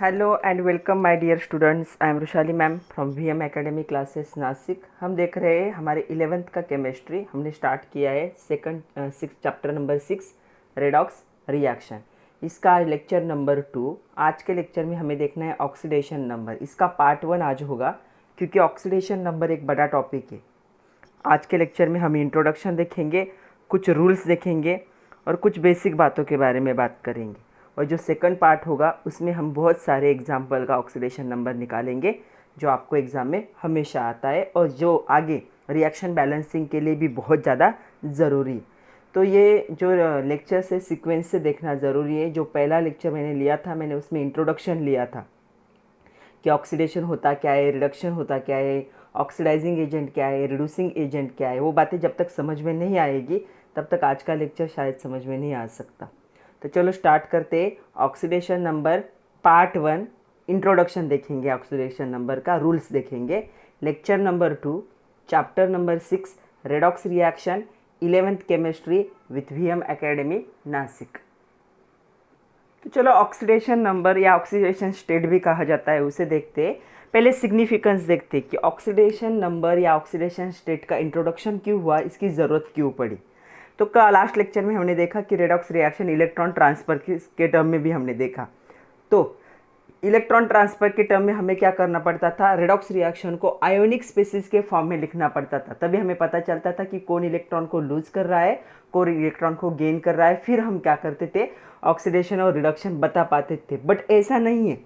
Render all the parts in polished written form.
Hello and welcome my dear students. I am Rushali ma'am from VM academy classes Nashik. हम देख रहे हैं हमारे 11th का केमिस्ट्री। हमने स्टार्ट किया है चैप्टर नंबर 6 रेडॉक्स रिएक्शन। इसका आज लेक्चर नंबर 2। आज के लेक्चर में हमें देखना है ऑक्सीडेशन नंबर। इसका पार्ट 1 आज होगा क्योंकि ऑक्सीडेशन नंबर एक बड़ा टॉपिक है। आज के लेक्चर में हम इंट्रोडक्शन देखेंगे, कुछ रूल्स देखेंगे और कुछ बेसिक बातों के बारे में बात करेंगे। और जो सेकंड पार्ट होगा उसमें हम बहुत सारे एग्जाम्पल का ऑक्सीडेशन नंबर निकालेंगे जो आपको एग्ज़ाम में हमेशा आता है और जो आगे रिएक्शन बैलेंसिंग के लिए भी बहुत ज़्यादा ज़रूरी है। तो ये जो लेक्चर से सीक्वेंस से देखना ज़रूरी है। जो पहला लेक्चर मैंने लिया था, मैंने उसमें इंट्रोडक्शन लिया था कि ऑक्सीडेशन होता क्या है, रिडक्शन होता क्या है, ऑक्सीडाइजिंग एजेंट क्या है, रिड्यूसिंग एजेंट क्या है। वो बातें जब तक समझ में नहीं आएगी तब तक आज का लेक्चर शायद समझ में नहीं आ सकता। तो चलो स्टार्ट करते। ऑक्सीडेशन नंबर पार्ट 1 इंट्रोडक्शन देखेंगे, ऑक्सीडेशन नंबर का रूल्स देखेंगे। Lecture number 2 chapter number 6 redox reaction 11th chemistry with VM academy Nashik. तो चलो ऑक्सीडेशन नंबर या ऑक्सीडेशन स्टेट भी कहा जाता है उसे देखते। पहले सिग्निफिकेंस देखते कि ऑक्सीडेशन नंबर या ऑक्सीडेशन स्टेट का इंट्रोडक्शन क्यों हुआ, इसकी ज़रूरत क्यों पड़ी। तो का लास्ट लेक्चर में हमने देखा कि रेडॉक्स रिएक्शन इलेक्ट्रॉन ट्रांसफ़र के टर्म में भी हमने देखा। तो इलेक्ट्रॉन ट्रांसफ़र के टर्म में हमें क्या करना पड़ता था, रेडॉक्स रिएक्शन को आयोनिक स्पेसिस के फॉर्म में लिखना पड़ता था। तभी हमें पता चलता था कि कौन इलेक्ट्रॉन को लूज कर रहा है, कौन इलेक्ट्रॉन को गेन कर रहा है। फिर हम क्या करते थे, ऑक्सीडेशन और रिडक्शन बता पाते थे। बट ऐसा नहीं है,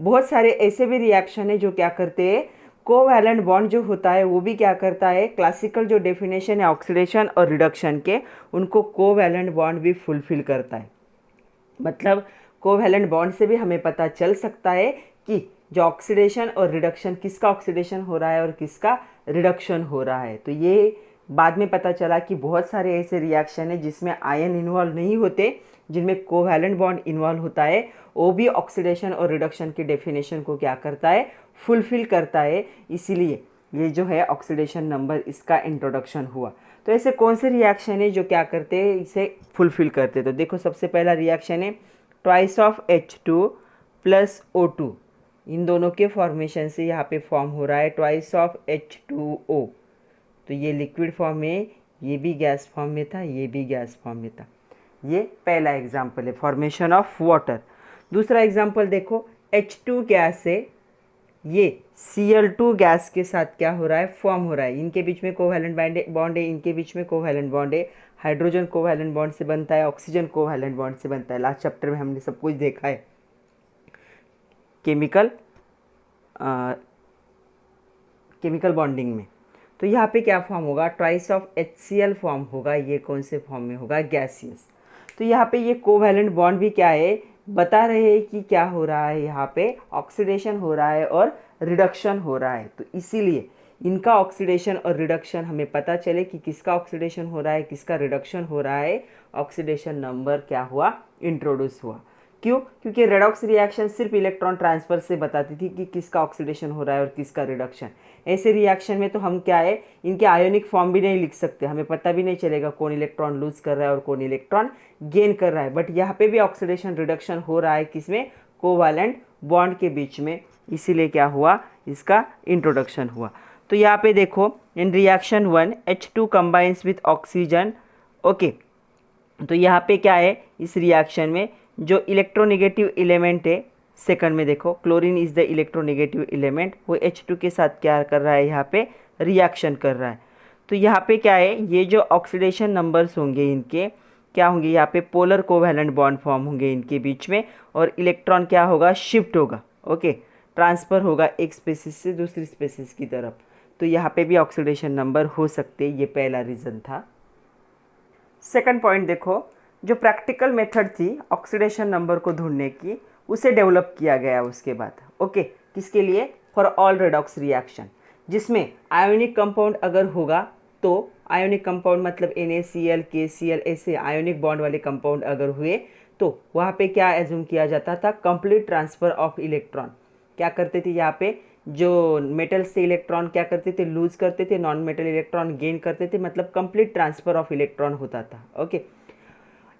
बहुत सारे ऐसे भी रिएक्शन है जो क्या करते हैं, कोवैलेंट बॉन्ड जो होता है वो भी क्या करता है, क्लासिकल जो डेफिनेशन है ऑक्सीडेशन और रिडक्शन के, उनको कोवैलेंट बॉन्ड भी फुलफिल करता है। मतलब कोवैलेंट बॉन्ड से भी हमें पता चल सकता है कि जो ऑक्सीडेशन और रिडक्शन, किसका ऑक्सीडेशन हो रहा है और किसका रिडक्शन हो रहा है। तो ये बाद में पता चला कि बहुत सारे ऐसे रिएक्शन है जिसमें आयन इन्वॉल्व नहीं होते, जिनमें कोवैलेंट बॉन्ड इन्वॉल्व होता है, वो भी ऑक्सीडेशन और रिडक्शन की डेफिनेशन को क्या करता है, फुलफिल करता है। इसीलिए ये जो है ऑक्सीडेशन नंबर, इसका इंट्रोडक्शन हुआ। तो ऐसे कौन से रिएक्शन है जो क्या करते हैं, इसे फुलफिल करते। तो देखो सबसे पहला रिएक्शन है twice of H2 plus O2। इन दोनों के फॉर्मेशन से यहाँ पे फॉर्म हो रहा है ट्वाइस ऑफ H2O। तो ये लिक्विड फॉर्म में, ये भी गैस फॉर्म में था, ये भी गैस फॉर्म में था। ये पहला एग्जाम्पल है फॉर्मेशन ऑफ वाटर। दूसरा एग्जाम्पल देखो, H2 गैस से ये Cl2 गैस के साथ क्या हो रहा है, फॉर्म हो रहा है। इनके बीच में कोवैलेंट बॉन्ड है, इनके बीच में कोवैलेंट बॉन्ड है। हाइड्रोजन कोवैलेंट बॉन्ड से बनता है, ऑक्सीजन कोवैलेंट बॉन्ड से बनता है। लास्ट चैप्टर में हमने सब कुछ देखा है केमिकल बॉन्डिंग में। तो यहाँ पे क्या फॉर्म होगा, ट्वाइस ऑफ HCl फॉर्म होगा। ये कौन से फॉर्म में होगा, गैसियस। तो यहाँ पे ये कोवैलेंट बॉन्ड भी क्या है, बता रहे हैं कि क्या हो रहा है, यहाँ पे ऑक्सीडेशन हो रहा है और रिडक्शन हो रहा है। तो इसीलिए इनका ऑक्सीडेशन और रिडक्शन हमें पता चले कि किसका ऑक्सीडेशन हो रहा है, किसका रिडक्शन हो रहा है, ऑक्सीडेशन नंबर क्या हुआ, इंट्रोड्यूस हुआ। क्यों, क्योंकि रेडॉक्स रिएक्शन सिर्फ इलेक्ट्रॉन ट्रांसफर से बताती थी कि किसका ऑक्सीडेशन हो रहा है और किसका रिडक्शन। ऐसे रिएक्शन में तो हम क्या है, इनके आयोनिक फॉर्म भी नहीं लिख सकते, हमें पता भी नहीं चलेगा कौन इलेक्ट्रॉन लूज कर रहा है और कौन इलेक्ट्रॉन गेन कर रहा है। बट यहाँ पे भी ऑक्सीडेशन रिडक्शन हो रहा है, किसमें, कोवैलेंट बॉन्ड के बीच में। इसीलिए क्या हुआ, इसका इंट्रोडक्शन हुआ। तो यहाँ पे देखो, in reaction 1 H2 combines with oxygen. Okay, तो यहाँ पे क्या है, इस रिएक्शन में जो इलेक्ट्रोनेगेटिव एलिमेंट है, सेकंड में देखो chlorine is the electronegative element, वो H2 के साथ क्या कर रहा है, यहाँ पे रिएक्शन कर रहा है। तो यहाँ पे क्या है, ये जो ऑक्सीडेशन नंबर्स होंगे इनके क्या होंगे, यहाँ पे पोलर कोवैलेंट बॉन्ड फॉर्म होंगे इनके बीच में, और इलेक्ट्रॉन क्या होगा, शिफ्ट होगा। ओके, ट्रांसफ़र होगा एक स्पेसिस से दूसरी स्पेसिस की तरफ। तो यहाँ पे भी ऑक्सीडेशन नंबर हो सकते, ये पहला रीज़न था। सेकंड पॉइंट देखो, जो प्रैक्टिकल मेथड थी ऑक्सीडेशन नंबर को ढूंढने की, उसे डेवलप किया गया उसके बाद। ओके, किसके लिए, फॉर ऑल रेडॉक्स रिएक्शन, जिसमें आयोनिक कंपाउंड अगर होगा तो आयोनिक कंपाउंड मतलब NaCl KCl ऐसे आयोनिक बॉन्ड वाले कंपाउंड अगर हुए तो वहाँ पे क्या एज्यूम किया जाता था, कंप्लीट ट्रांसफ़र ऑफ इलेक्ट्रॉन। क्या करते थे, यहाँ पे जो मेटल से इलेक्ट्रॉन क्या करते थे, लूज करते थे, नॉन मेटल इलेक्ट्रॉन गेन करते थे, मतलब कंप्लीट ट्रांसफ़र ऑफ इलेक्ट्रॉन होता था। ओके,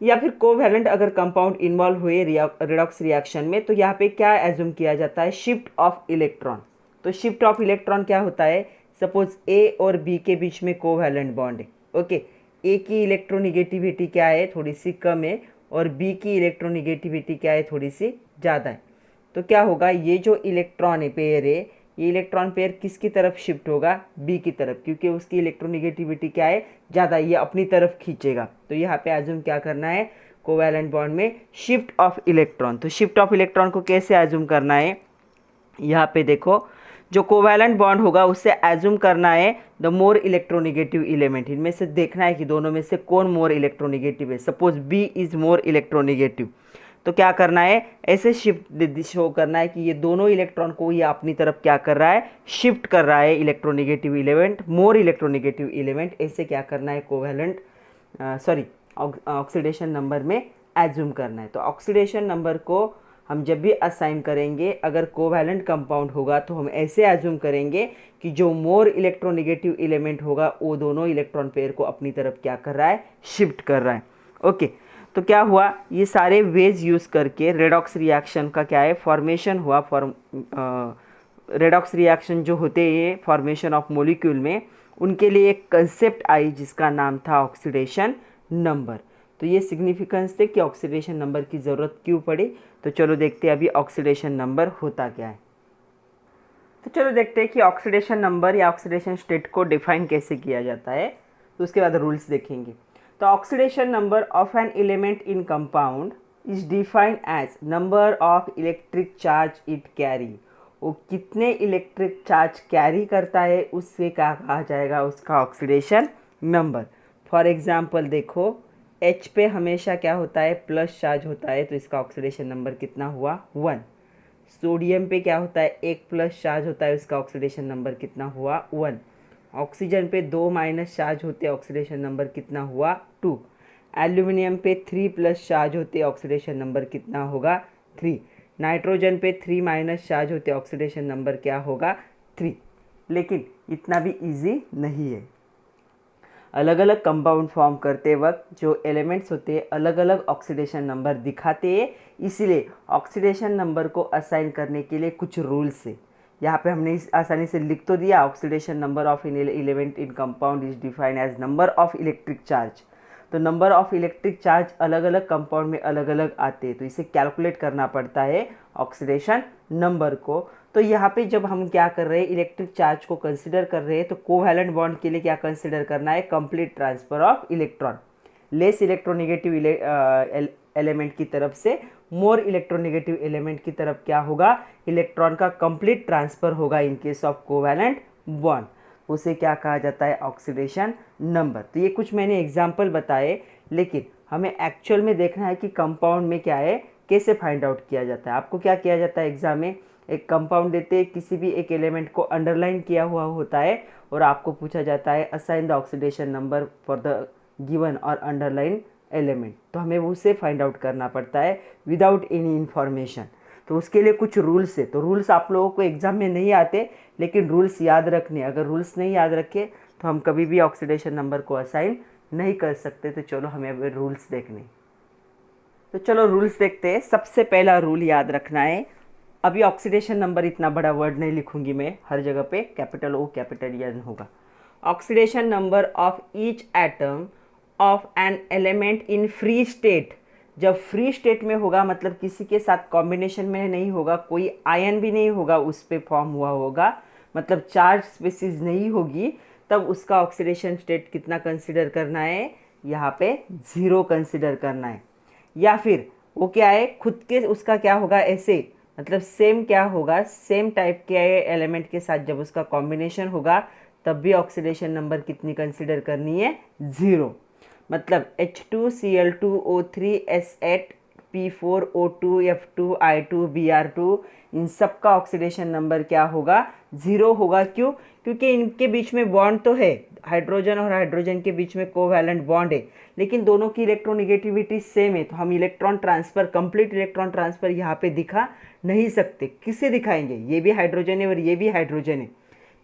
या फिर कोवैलेंट अगर कंपाउंड इन्वॉल्व हुए रेडॉक्स रिएक्शन में, तो यहाँ पे क्या एज्यूम किया जाता है, शिफ्ट ऑफ इलेक्ट्रॉन। तो शिफ्ट ऑफ इलेक्ट्रॉन क्या होता है, सपोज ए और बी के बीच में कोवैलेंट बॉन्ड है, ओके, ए की इलेक्ट्रोनिगेटिविटी क्या है, थोड़ी सी कम है, और बी की इलेक्ट्रोनिगेटिविटी क्या है, थोड़ी सी ज़्यादा है। तो क्या होगा, ये जो इलेक्ट्रॉन है पेयर है, ये इलेक्ट्रॉन पेयर किसकी तरफ शिफ्ट होगा, बी की तरफ, क्योंकि उसकी इलेक्ट्रोनिगेटिविटी क्या है, ज़्यादा, ये अपनी तरफ खींचेगा। तो यहाँ पे एज्यूम क्या करना है, कोवैलेंट बॉन्ड में शिफ्ट ऑफ इलेक्ट्रॉन। तो शिफ्ट ऑफ इलेक्ट्रॉन को कैसे एज्यूम करना है, यहाँ पे देखो, जो कोवैलेंट बॉन्ड होगा उससे एज्यूम करना है द मोर इलेक्ट्रोनिगेटिव एलिमेंट। इनमें से देखना है कि दोनों में से कौन मोर इलेक्ट्रोनिगेटिव है। Suppose B is more electronegative, तो क्या करना है, ऐसे शिफ्ट शो करना है कि ये दोनों इलेक्ट्रॉन को ये अपनी तरफ क्या कर रहा है, शिफ्ट कर रहा है electronegative element, more electronegative element. ऐसे क्या करना है, कोवैलेंट ऑक्सीडेशन नंबर में एज्यूम करना है। तो ऑक्सीडेशन नंबर को हम जब भी असाइन करेंगे, अगर कोवैलेंट कंपाउंड होगा तो हम ऐसे एज्यूम करेंगे कि जो मोर इलेक्ट्रोनिगेटिव एलिमेंट होगा वो दोनों इलेक्ट्रॉन पेयर को अपनी तरफ क्या कर रहा है, शिफ्ट कर रहा है, ओके। तो क्या हुआ, ये सारे वेज यूज़ करके रेडॉक्स रिएक्शन का क्या है, फॉर्मेशन हुआ। रेडॉक्स रिएक्शन जो होते हैं फॉर्मेशन ऑफ मॉलिक्यूल में, उनके लिए एक कंसेप्ट आई जिसका नाम था ऑक्सीडेशन नंबर। तो ये सिग्निफिकेंस थे कि ऑक्सीडेशन नंबर की ज़रूरत क्यों पड़ी। तो चलो देखते हैं अभी ऑक्सीडेशन नंबर होता क्या है। तो चलो देखते हैं कि ऑक्सीडेशन नंबर या ऑक्सीडेशन स्टेट को डिफाइन कैसे किया जाता है। तो उसके बाद रूल्स देखेंगे। तो oxidation number of an element in compound is defined as number of electric charge it carry. वो कितने इलेक्ट्रिक चार्ज कैरी करता है उससे क्या कहा जाएगा, उसका ऑक्सीडेशन नंबर। फॉर एग्जाम्पल देखो, H पे हमेशा क्या होता है, प्लस चार्ज होता है, तो इसका ऑक्सीडेशन नंबर कितना हुआ, 1। सोडियम पे क्या होता है, एक प्लस चार्ज होता है, उसका ऑक्सीडेशन नंबर कितना हुआ, 1। ऑक्सीजन पे 2 माइनस चार्ज होते हैं, ऑक्सीडेशन नंबर कितना हुआ, 2। एल्यूमिनियम पे 3 प्लस चार्ज होते हैं, ऑक्सीडेशन नंबर कितना होगा, 3। नाइट्रोजन पे 3 माइनस चार्ज होते हैं, ऑक्सीडेशन नंबर क्या होगा, 3। लेकिन इतना भी इजी नहीं है। अलग अलग कंपाउंड फॉर्म करते वक्त जो एलिमेंट्स होते हैं अलग अलग ऑक्सीडेशन नंबर दिखाते हैं, इसलिए ऑक्सीडेशन नंबर को असाइन करने के लिए कुछ रूल्स है। यहाँ पे हमने आसानी से लिख तो दिया, oxidation number of an element in compound is defined as number of electric charge. तो नंबर ऑफ इलेक्ट्रिक चार्ज अलग अलग कंपाउंड में अलग अलग आते हैं, तो इसे कैलकुलेट करना पड़ता है ऑक्सीडेशन नंबर को। तो यहाँ पे जब हम क्या कर रहे हैं, इलेक्ट्रिक चार्ज को कंसिडर कर रहे हैं, तो कोवैलेंट बॉन्ड के लिए क्या कंसिडर करना है, complete transfer of electron. Less electronegative element की तरफ से मोर इलेक्ट्रोनिगेटिव एलिमेंट की तरफ क्या होगा, इलेक्ट्रॉन का कंप्लीट ट्रांसफर होगा in case of covalent bond. उसे क्या कहा जाता है, ऑक्सीडेशन नंबर। तो ये कुछ मैंने एग्जाम्पल बताए, लेकिन हमें एक्चुअल में देखना है कि कंपाउंड में क्या है, कैसे फाइंड आउट किया जाता है। आपको क्या किया जाता है एग्जाम में, एक कंपाउंड देते हैं, किसी भी एक एलिमेंट को अंडरलाइन किया हुआ होता है और आपको पूछा जाता है assign the oxidation number for the given और अंडरलाइन एलिमेंट। तो हमें उसे फाइंड आउट करना पड़ता है विदाउट एनी इन्फॉर्मेशन। तो उसके लिए कुछ रूल्स है। तो रूल्स आप लोगों को एग्जाम में नहीं आते, लेकिन रूल्स याद रखने। अगर रूल्स नहीं याद रखे तो हम कभी भी ऑक्सीडेशन नंबर को असाइन नहीं कर सकते। तो चलो हमें अब रूल्स देखने। तो चलो रूल्स देखते हैं। सबसे पहला रूल याद रखना है, अभी ऑक्सीडेशन नंबर इतना बड़ा वर्ड नहीं लिखूंगी मैं, हर जगह पे कैपिटल O कैपिटल N होगा। Oxidation number of each atom of an element in free state. जब फ्री स्टेट में होगा मतलब किसी के साथ कॉम्बिनेशन में नहीं होगा, कोई आयन भी नहीं होगा उस पर फॉर्म हुआ होगा, मतलब चार्ज स्पीसीज नहीं होगी, तब उसका ऑक्सीडेशन स्टेट कितना कंसिडर करना है, यहाँ पे 0 कंसिडर करना है। या फिर वो क्या है, खुद के उसका क्या होगा, ऐसे मतलब सेम क्या होगा, सेम टाइप के एलिमेंट के साथ जब उसका कॉम्बिनेशन होगा तब भी ऑक्सीडेशन नंबर कितनी कंसिडर करनी है, 0। मतलब H2Cl2O3S8P4O2F2I2Br2 इन सब का ऑक्सीडेशन नंबर क्या होगा, 0 होगा। क्यों? क्योंकि इनके बीच में बॉन्ड तो है, हाइड्रोजन और हाइड्रोजन के बीच में कोवैलेंट बॉन्ड है, लेकिन दोनों की इलेक्ट्रोनिगेटिविटी सेम है। तो हम electron transfer, complete electron transfer यहाँ पे दिखा नहीं सकते। किससे दिखाएंगे, ये भी हाइड्रोजन है और ये भी हाइड्रोजन है।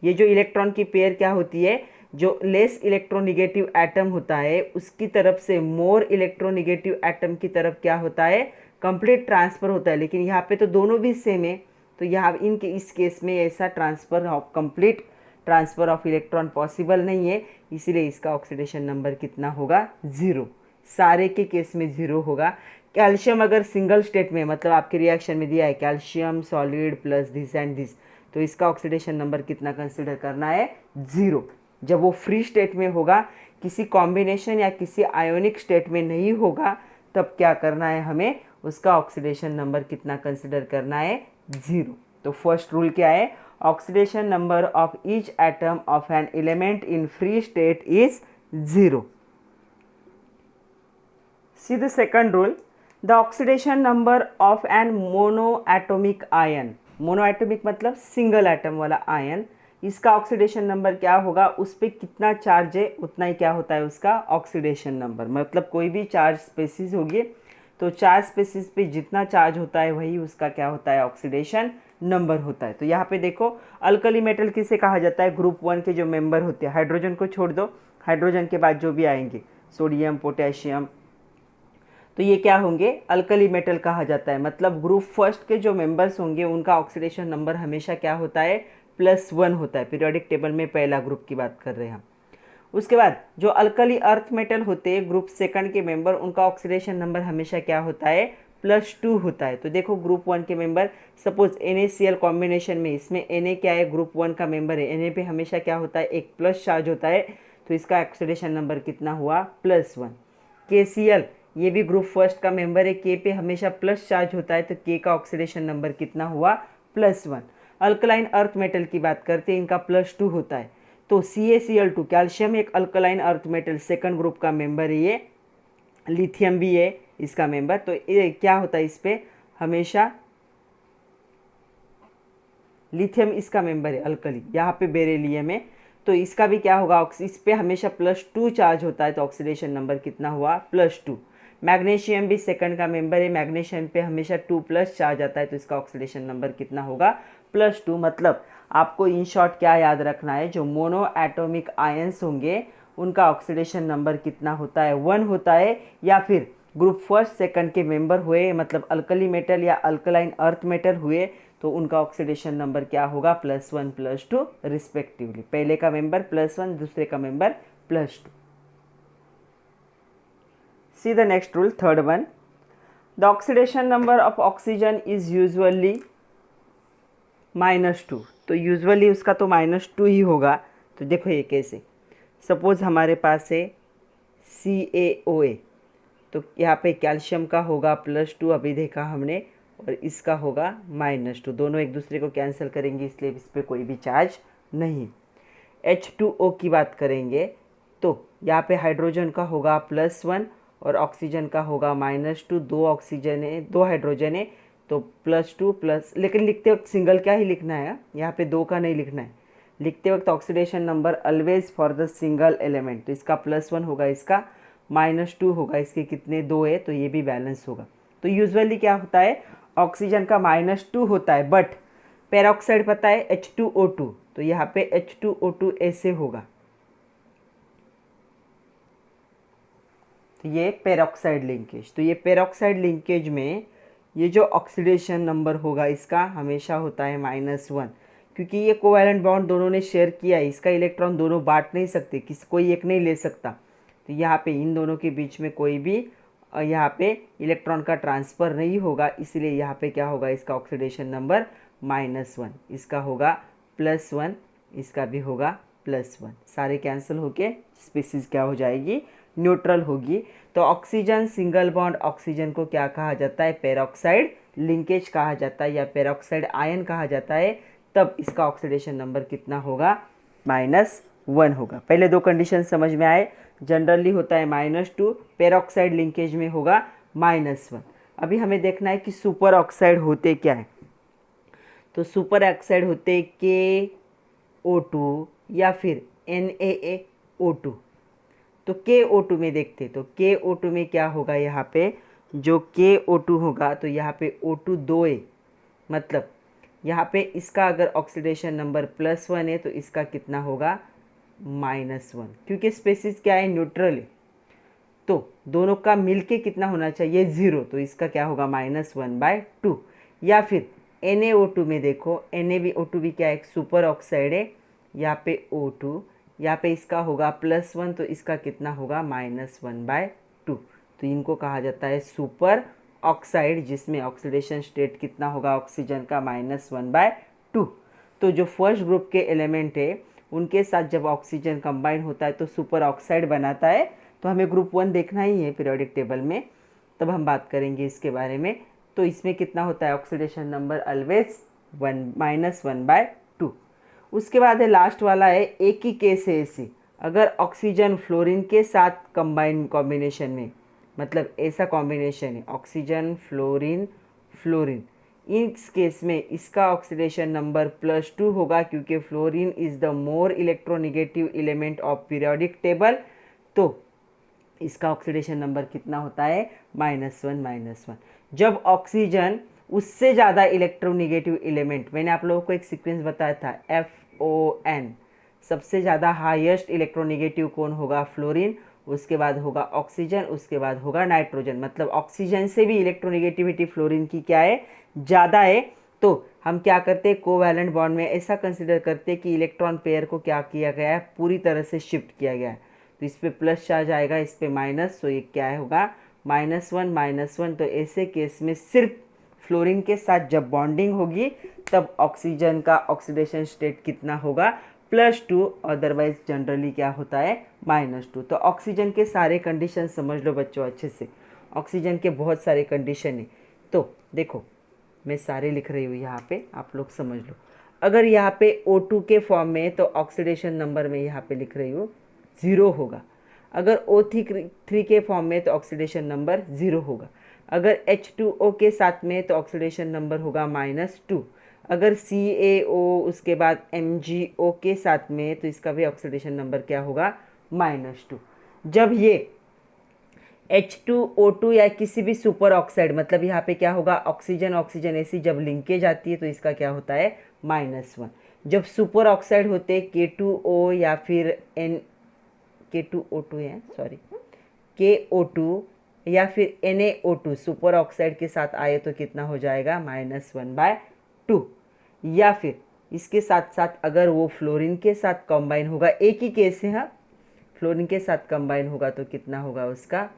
ये जो इलेक्ट्रॉन की पेयर क्या होती है, जो लेस इलेक्ट्रोनिगेटिव एटम होता है उसकी तरफ से मोर इलेक्ट्रोनिगेटिव एटम की तरफ क्या होता है, कंप्लीट ट्रांसफ़र होता है। लेकिन यहाँ पे तो दोनों भी सेम है, तो यहाँ इनके इस केस में ऐसा transfer of complete transfer of electron possible नहीं है, इसीलिए इसका ऑक्सीडेशन नंबर कितना होगा, 0। सारे के केस में 0 होगा। कैल्शियम अगर सिंगल स्टेट में, मतलब आपके रिएक्शन में दिया है calcium solid plus this and this, तो इसका ऑक्सीडेशन नंबर कितना कंसिडर करना है, 0। जब वो फ्री स्टेट में होगा, किसी कॉम्बिनेशन या किसी आयोनिक स्टेट में नहीं होगा, तब क्या करना है हमें, उसका ऑक्सीडेशन नंबर कितना कंसिडर करना है, 0। तो फर्स्ट रूल क्या है, oxidation number of each atom of an element in free state is 0। See the second rule, the oxidation number of an monoatomic ion, monoatomic मतलब सिंगल एटम वाला ion, इसका oxidation number क्या होगा, उस पर कितना चार्ज है उतना ही क्या होता है उसका ऑक्सीडेशन नंबर। मतलब कोई भी चार्ज स्पेसिस होगी तो चार्ज स्पेसिस पे जितना चार्ज होता है वही उसका क्या होता है, ऑक्सीडेशन नंबर होता है। तो यहाँ पे देखो अल्कली मेटल किसे कहा जाता है, ग्रुप 1 के जो मेंबर होते हैं, हाइड्रोजन को छोड़ दो, हाइड्रोजन के बाद जो भी आएंगे सोडियम पोटेशियम, तो ये क्या होंगे, अल्कली मेटल कहा जाता है। मतलब ग्रुप फर्स्ट के जो मेंबर्स होंगे उनका ऑक्सीडेशन नंबर हमेशा क्या होता है, +1 होता है। पीरियोडिक टेबल में पहला ग्रुप की बात कर रहे हैं हम। उसके बाद जो अल्कली अर्थ मेटल होते हैं ग्रुप सेकंड के मेंबर, उनका ऑक्सीडेशन नंबर हमेशा क्या होता है, +2 होता है। तो देखो ग्रुप 1 के मेंबर, सपोज NaCl कॉम्बिनेशन में, इसमें Na क्या है, ग्रुप 1 का मेंबर है, Na पे हमेशा क्या होता है, एक प्लस चार्ज होता है, तो इसका ऑक्सीडेशन नंबर कितना हुआ, +1। KCl ये भी ग्रुप फर्स्ट का मेंबर है, K पे हमेशा प्लस चार्ज होता है, तो K का ऑक्सीडेशन नंबर कितना हुआ, +1। अल्कलाइन अर्थ मेटल की बात करते हैं, इनका +2 होता है। तो CaCl2 कैल्शियम एक alkaline earth metal second group का मेंबर है, ये लिथियम भी है इसका मेंबर, तो ये क्या होता है, इस पर हमेशा लिथियम इसका मेंबर है अल्कली, यहाँ पे बेरिलियम है, तो इसका भी क्या होगा, इस पे हमेशा +2 चार्ज होता है, तो ऑक्सीडेशन नंबर कितना हुआ, +2। मैग्नीशियम भी सेकंड का मेंबर है, मैग्नीशियम पे हमेशा 2+ चार्ज आता है, तो इसका ऑक्सीडेशन नंबर कितना होगा, +2। मतलब आपको इन शॉर्ट क्या याद रखना है, जो मोनो एटॉमिक आयंस होंगे उनका ऑक्सीडेशन नंबर कितना होता है, 1 होता है, या फिर ग्रुप फर्स्ट सेकंड के मेंबर हुए, मतलब अल्कली मेटल या अल्कलाइन अर्थ मेटल हुए, तो उनका ऑक्सीडेशन नंबर क्या होगा, +1 +2 रिस्पेक्टिवली। पहले का मेंबर +1, दूसरे का member +2। See the next rule, third one. The oxidation number of oxygen is usually -2। तो यूजुअली उसका तो -2 ही होगा। तो देखो ये कैसे, सपोज हमारे पास है CaOA, तो यहाँ पे कैल्शियम का होगा +2, अभी देखा हमने, और इसका होगा -2, दोनों एक दूसरे को कैंसिल करेंगे, इसलिए इस पर कोई भी चार्ज नहीं। H2O की बात करेंगे तो यहाँ पे हाइड्रोजन का होगा +1 और ऑक्सीजन का होगा -2, 2 ऑक्सीजन है, 2 हाइड्रोजन है, तो +2 प्लस, लेकिन लिखते वक्त सिंगल क्या ही लिखना है, यहाँ पे 2 का नहीं लिखना है, लिखते वक्त oxidation number always for the single element, तो इसका +1 होगा, इसका -2 होगा, इसके कितने 2 है, तो ये भी बैलेंस होगा। तो यूजुअली क्या होता है, ऑक्सीजन का -2 होता है, बट पेरोक्साइड पता है H2O2, तो यहाँ पे H2O2 ऐसे होगा, तो ये पेरोक्साइड लिंकेज, तो ये पेरोक्साइड लिंकेज में ये जो ऑक्सीडेशन नंबर होगा इसका हमेशा होता है -1, क्योंकि ये कोवैलेंट बॉन्ड दोनों ने शेयर किया है, इसका इलेक्ट्रॉन दोनों बांट नहीं सकते, किसी कोई एक नहीं ले सकता, तो यहाँ पे इन दोनों के बीच में कोई भी यहाँ पे इलेक्ट्रॉन का ट्रांसफ़र नहीं होगा, इसलिए यहाँ पे क्या होगा, इसका ऑक्सीडेशन नंबर -1, इसका होगा +1, इसका भी होगा +1, सारे कैंसिल होके स्पीसीज क्या हो जाएगी, न्यूट्रल होगी। तो ऑक्सीजन सिंगल बॉन्ड ऑक्सीजन को क्या कहा जाता है, पेरोक्साइड लिंकेज कहा जाता है, या पेरोक्साइड आयन कहा जाता है, तब इसका ऑक्सीडेशन नंबर कितना होगा, -1 होगा। पहले दो कंडीशन समझ में आए, जनरली होता है -2, पेरोक्साइड लिंकेज में होगा -1। अभी हमें देखना है कि सुपर ऑक्साइड होते क्या है, तो सुपर ऑक्साइड होते KO2 या फिर NaO2। तो KO2 में देखते, तो KO2 में क्या होगा, यहाँ पे जो KO2 होगा, तो यहाँ पे O2 2 है, मतलब यहाँ पे इसका अगर ऑक्सीडेशन नंबर +1 है, तो इसका कितना होगा, -1, क्योंकि स्पेसिस क्या है, न्यूट्रल है, तो दोनों का मिलके कितना होना चाहिए, 0, तो इसका क्या होगा -1/2। या फिर NaO2 में देखो, NaO2 भी क्या है, एक सुपर ऑक्साइड है, यहाँ पे O2, यहाँ पे इसका होगा +1, तो इसका कितना होगा -1/2। तो इनको कहा जाता है सुपर ऑक्साइड, जिसमें ऑक्सीडेशन स्टेट कितना होगा ऑक्सीजन का -1/2। तो जो फर्स्ट ग्रुप के एलिमेंट है उनके साथ जब ऑक्सीजन कंबाइन होता है तो सुपर ऑक्साइड बनाता है। तो हमें ग्रुप 1 देखना ही है पीरियोडिक टेबल में, तब हम बात करेंगे इसके बारे में। तो इसमें कितना होता है ऑक्सीडेशन नंबर ऑलवेज -1/2। उसके बाद है लास्ट वाला है, एक ही केस है ऐसी, अगर ऑक्सीजन फ्लोरीन के साथ कॉम्बिनेशन में, मतलब ऐसा कॉम्बिनेशन है ऑक्सीजन फ्लोरीन फ्लोरीन, इस केस में इसका ऑक्सीडेशन नंबर +2 होगा, क्योंकि fluorine is the more electronegative element of periodic table. तो इसका ऑक्सीडेशन नंबर कितना होता है -1। जब ऑक्सीजन उससे ज़्यादा इलेक्ट्रोनिगेटिव एलिमेंट, मैंने आप लोगों को एक सीक्वेंस बताया था FON, सबसे ज़्यादा हाईएस्ट इलेक्ट्रोनिगेटिव कौन होगा, फ्लोरीन, उसके बाद होगा ऑक्सीजन, उसके बाद होगा नाइट्रोजन। मतलब ऑक्सीजन से भी इलेक्ट्रोनिगेटिविटी फ्लोरीन की क्या है, ज़्यादा है। तो हम क्या करते हैं, कोवैलेंट बॉन्ड में ऐसा कंसिडर करते हैं कि इलेक्ट्रॉन पेयर को क्या किया गया है, पूरी तरह से शिफ्ट किया गया है। तो इस पर प्लस चार्ज आएगा, इस पर माइनस, तो ये क्या होगा -1। तो ऐसे केस में सिर्फ फ्लोरीन के साथ जब बॉन्डिंग होगी तब ऑक्सीजन का ऑक्सीडेशन स्टेट कितना होगा, +2, अदरवाइज जनरली क्या होता है -2। तो ऑक्सीजन के सारे कंडीशन समझ लो बच्चों अच्छे से, ऑक्सीजन के बहुत सारे कंडीशन है। तो देखो मैं सारे लिख रही हूँ यहाँ पे, आप लोग समझ लो। अगर यहाँ पे O2 के फॉर्म में तो ऑक्सीडेशन नंबर में यहाँ पे लिख रही हूँ 0 होगा। अगर O3 के फॉर्म में तो ऑक्सीडेशन नंबर 0 होगा। अगर H2O के साथ में तो ऑक्सीडेशन नंबर होगा -2। अगर CaO उसके बाद MgO के साथ में तो इसका भी ऑक्सीडेशन नंबर क्या होगा -2। जब ये H2O2 या किसी भी सुपर ऑक्साइड, मतलब यहाँ पे क्या होगा ऑक्सीजन ऑक्सीजन ऐसी जब लिंकेज आती है तो इसका क्या होता है -1। जब सुपर ऑक्साइड होते K2O या फिर K2O2 है सॉरी KO2 या फिर NaO2 सुपर ऑक्साइड के साथ आए तो कितना हो जाएगा -1/2। या फिर इसके साथ साथ अगर वो फ्लोरीन के साथ कंबाइन होगा, एक ही केस है हाँ, फ्लोरीन के साथ कंबाइन होगा तो कितना होगा उसका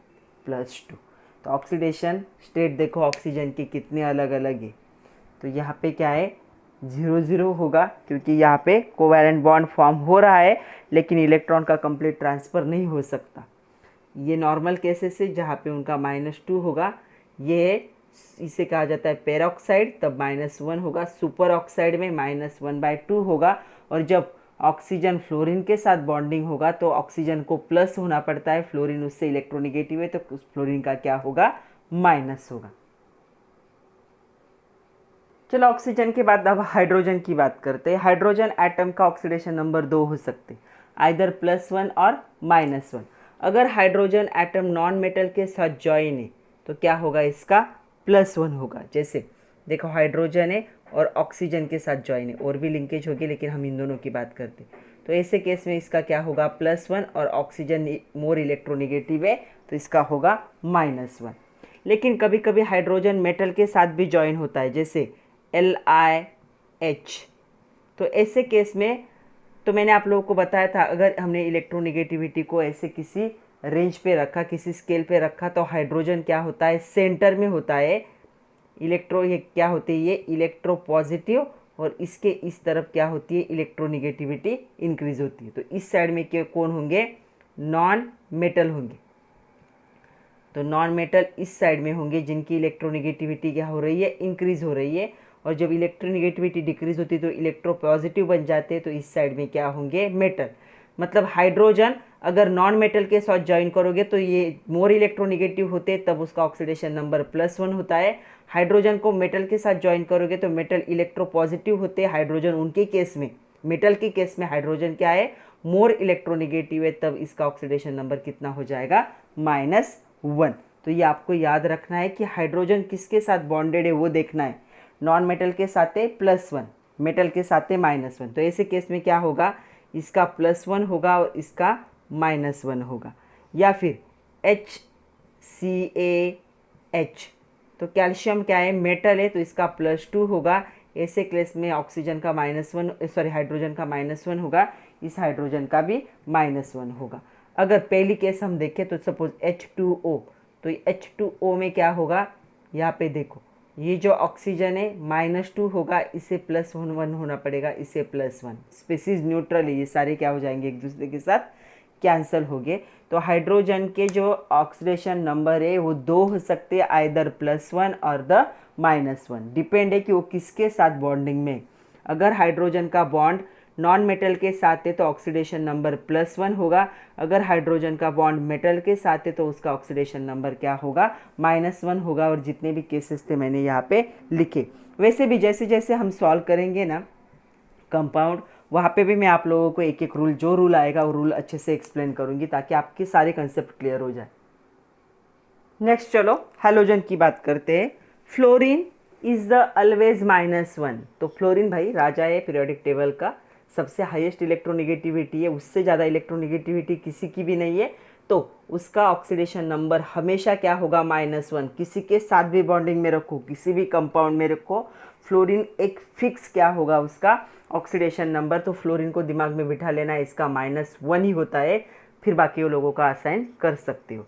+2। तो ऑक्सीडेशन स्टेट देखो ऑक्सीजन के कितने अलग अलग है। तो यहाँ पे क्या है 0 होगा, क्योंकि यहाँ पे कोवैलेंट बॉन्ड फॉर्म हो रहा है लेकिन इलेक्ट्रॉन का कंप्लीट ट्रांसफ़र नहीं हो सकता। ये नॉर्मल केसेस है जहाँ पे उनका -2 होगा। ये इसे कहा जाता है पेरोक्साइड, तब -1 होगा। सुपर ऑक्साइड में -1/2 होगा। और जब ऑक्सीजन फ्लोरीन के साथ बॉन्डिंग होगा तो ऑक्सीजन को प्लस होना पड़ता है, फ्लोरीन उससे इलेक्ट्रोनिगेटिव है तो उस फ्लोरीन का क्या होगा माइनस होगा। चलो ऑक्सीजन के बाद अब हाइड्रोजन की बात करते हैं। हाइड्रोजन एटम का ऑक्सीडेशन नंबर 2 हो सकते, आइदर +1 और -1। अगर हाइड्रोजन एटम नॉन मेटल के साथ जॉइन है तो क्या होगा इसका +1 होगा। जैसे देखो हाइड्रोजन है और ऑक्सीजन के साथ जॉइन है, और भी लिंकेज होगी लेकिन हम इन दोनों की बात करते हैं। तो ऐसे केस में इसका क्या होगा +1, और ऑक्सीजन मोर इलेक्ट्रोनिगेटिव है तो इसका होगा -1। लेकिन कभी कभी हाइड्रोजन मेटल के साथ भी जॉइन होता है, जैसे LiH। तो ऐसे केस में तो मैंने आप लोगों को बताया था, अगर हमने इलेक्ट्रोनिगेटिविटी को ऐसे किसी रेंज पे रखा, किसी स्केल पे रखा, तो हाइड्रोजन क्या होता है सेंटर में होता है। ये क्या होती है, ये इलेक्ट्रो पॉजिटिव, और इसके इस तरफ क्या होती है इलेक्ट्रोनिगेटिविटी इंक्रीज होती है। तो इस साइड में कौन होंगे, नॉन मेटल होंगे। तो नॉन मेटल इस साइड में होंगे जिनकी इलेक्ट्रोनिगेटिविटी क्या हो रही है इंक्रीज हो रही है। और जब इलेक्ट्रोनिगेटिविटी डिक्रीज होती है तो इलेक्ट्रो पॉजिटिव बन जाते हैं, तो इस साइड में क्या होंगे मेटल। मतलब हाइड्रोजन अगर नॉन मेटल के साथ ज्वाइन करोगे तो ये मोर इलेक्ट्रोनिगेटिव होते, तब उसका ऑक्सीडेशन नंबर +1 होता है। हाइड्रोजन को मेटल के साथ ज्वाइन करोगे तो मेटल इलेक्ट्रो पॉजिटिव होते, हाइड्रोजन उनके केस में, मेटल के केस में हाइड्रोजन क्या है मोर इलेक्ट्रोनिगेटिव है, तब इसका ऑक्सीडेशन नंबर कितना हो जाएगा -1। तो ये आपको याद रखना है कि हाइड्रोजन किसके साथ बॉन्डेड है वो देखना है। नॉन मेटल के साथ है +1, मेटल के साथ है -1। तो ऐसे केस में क्या होगा, इसका +1 होगा और इसका -1 होगा। या फिर HCaH, तो कैल्शियम क्या है, मेटल है, तो इसका +2 होगा। ऐसे केस में ऑक्सीजन का -1 हाइड्रोजन का -1 होगा, इस हाइड्रोजन का भी -1 होगा। अगर पहली केस हम देखें तो सपोज H2O, तो H2O में क्या होगा, यहाँ पे देखो ये जो ऑक्सीजन है -2 होगा, इसे +1 होना पड़ेगा, इसे +1। स्पीसीज न्यूट्रल है, ये सारे क्या हो जाएंगे, एक दूसरे के साथ कैंसिल हो गए। तो हाइड्रोजन के जो ऑक्सीडेशन नंबर है वो 2 हो सकते हैं, आइदर +1 और द -1, डिपेंड है कि वो किसके साथ बॉन्डिंग में। अगर हाइड्रोजन का बॉन्ड नॉन मेटल के साथ है तो ऑक्सीडेशन नंबर +1 होगा। अगर हाइड्रोजन का बॉन्ड मेटल के साथ है तो उसका ऑक्सीडेशन नंबर क्या होगा, -1 होगा। और जितने भी केसेस थे मैंने यहाँ पे लिखे। वैसे भी जैसे जैसे हम सॉल्व करेंगे ना कंपाउंड, वहाँ पे भी मैं आप लोगों को एक एक रूल, जो रूल आएगा वो रूल अच्छे से एक्सप्लेन करूँगी ताकि आपके सारे कंसेप्ट क्लियर हो जाए। नेक्स्ट चलो हैलोजन की बात करते हैं। Fluorine is the always -1। तो फ्लोरीन भाई राजा है पीरियोडिक टेबल का, सबसे हाईएस्ट इलेक्ट्रोनेगेटिविटी है, उससे ज़्यादा इलेक्ट्रोनेगेटिविटी किसी की भी नहीं है, तो उसका ऑक्सीडेशन नंबर हमेशा क्या होगा, -1। किसी के साथ भी बॉन्डिंग में रखो, किसी भी कंपाउंड में रखो, फ्लोरीन एक फिक्स क्या होगा उसका ऑक्सीडेशन नंबर। तो फ्लोरीन को दिमाग में बिठा लेना है, इसका -1 ही होता है, फिर बाकी वो लोगों का असाइन कर सकते हो।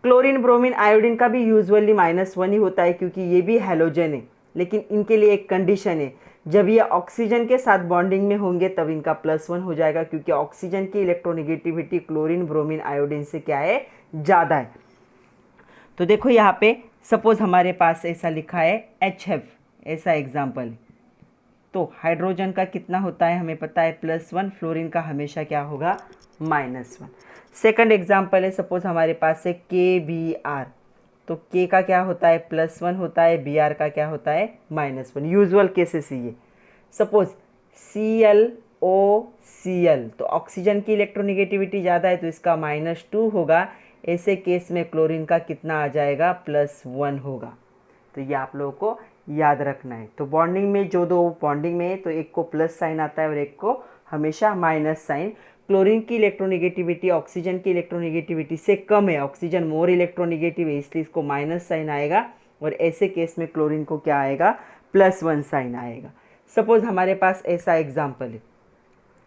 क्लोरीन, ब्रोमीन, आयोडीन का भी यूजुअली -1 ही होता है क्योंकि ये भी हैलोजन है, लेकिन इनके लिए एक कंडीशन है, जब ये ऑक्सीजन के साथ बॉन्डिंग में होंगे तब इनका +1 हो जाएगा, क्योंकि ऑक्सीजन की इलेक्ट्रोनेगेटिविटी क्लोरीन, ब्रोमीन, आयोडीन से क्या है, ज़्यादा है। तो देखो यहाँ पे सपोज हमारे पास ऐसा लिखा है HF, ऐसा एग्जाम्पल है, तो हाइड्रोजन का कितना होता है हमें पता है, +1, फ्लोरीन का हमेशा क्या होगा, -1। सेकंड एग्जाम्पल है, सपोज हमारे पास है KBr, तो K का क्या होता है, +1 होता है, Br का क्या होता है, -1। यूजुअल केसेस ये। सपोज ClOCl, तो ऑक्सीजन की इलेक्ट्रोनेगेटिविटी ज़्यादा है तो इसका -2 होगा। ऐसे केस में क्लोरीन का कितना आ जाएगा, +1 होगा। तो ये आप लोगों को याद रखना है। तो बॉन्डिंग में जो दो बॉन्डिंग में है तो एक को प्लस साइन आता है और एक को हमेशा माइनस साइन। क्लोरीन की इलेक्ट्रोनेगेटिविटी ऑक्सीजन की इलेक्ट्रोनेगेटिविटी से कम है, ऑक्सीजन मोर इलेक्ट्रोनेगेटिव है, इसलिए इसको माइनस साइन आएगा, और ऐसे केस में क्लोरीन को क्या आएगा, +1 साइन आएगा। सपोज हमारे पास ऐसा एग्जाम्पल है,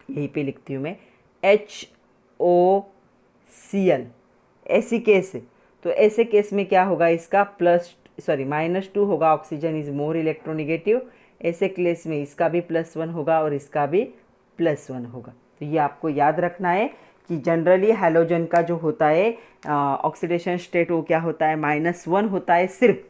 यहीं पे लिखती हूँ मैं, HOCl, ऐसी केस है, तो ऐसे केस में क्या होगा, इसका -2 होगा, ऑक्सीजन इज मोर इलेक्ट्रोनेगेटिव। ऐसे केस में इसका भी +1 होगा और इसका भी +1 होगा। तो ये आपको याद रखना है कि जनरली हैलोजन का जो होता है ऑक्सीडेशन स्टेट वो क्या होता है, -1 होता है। सिर्फ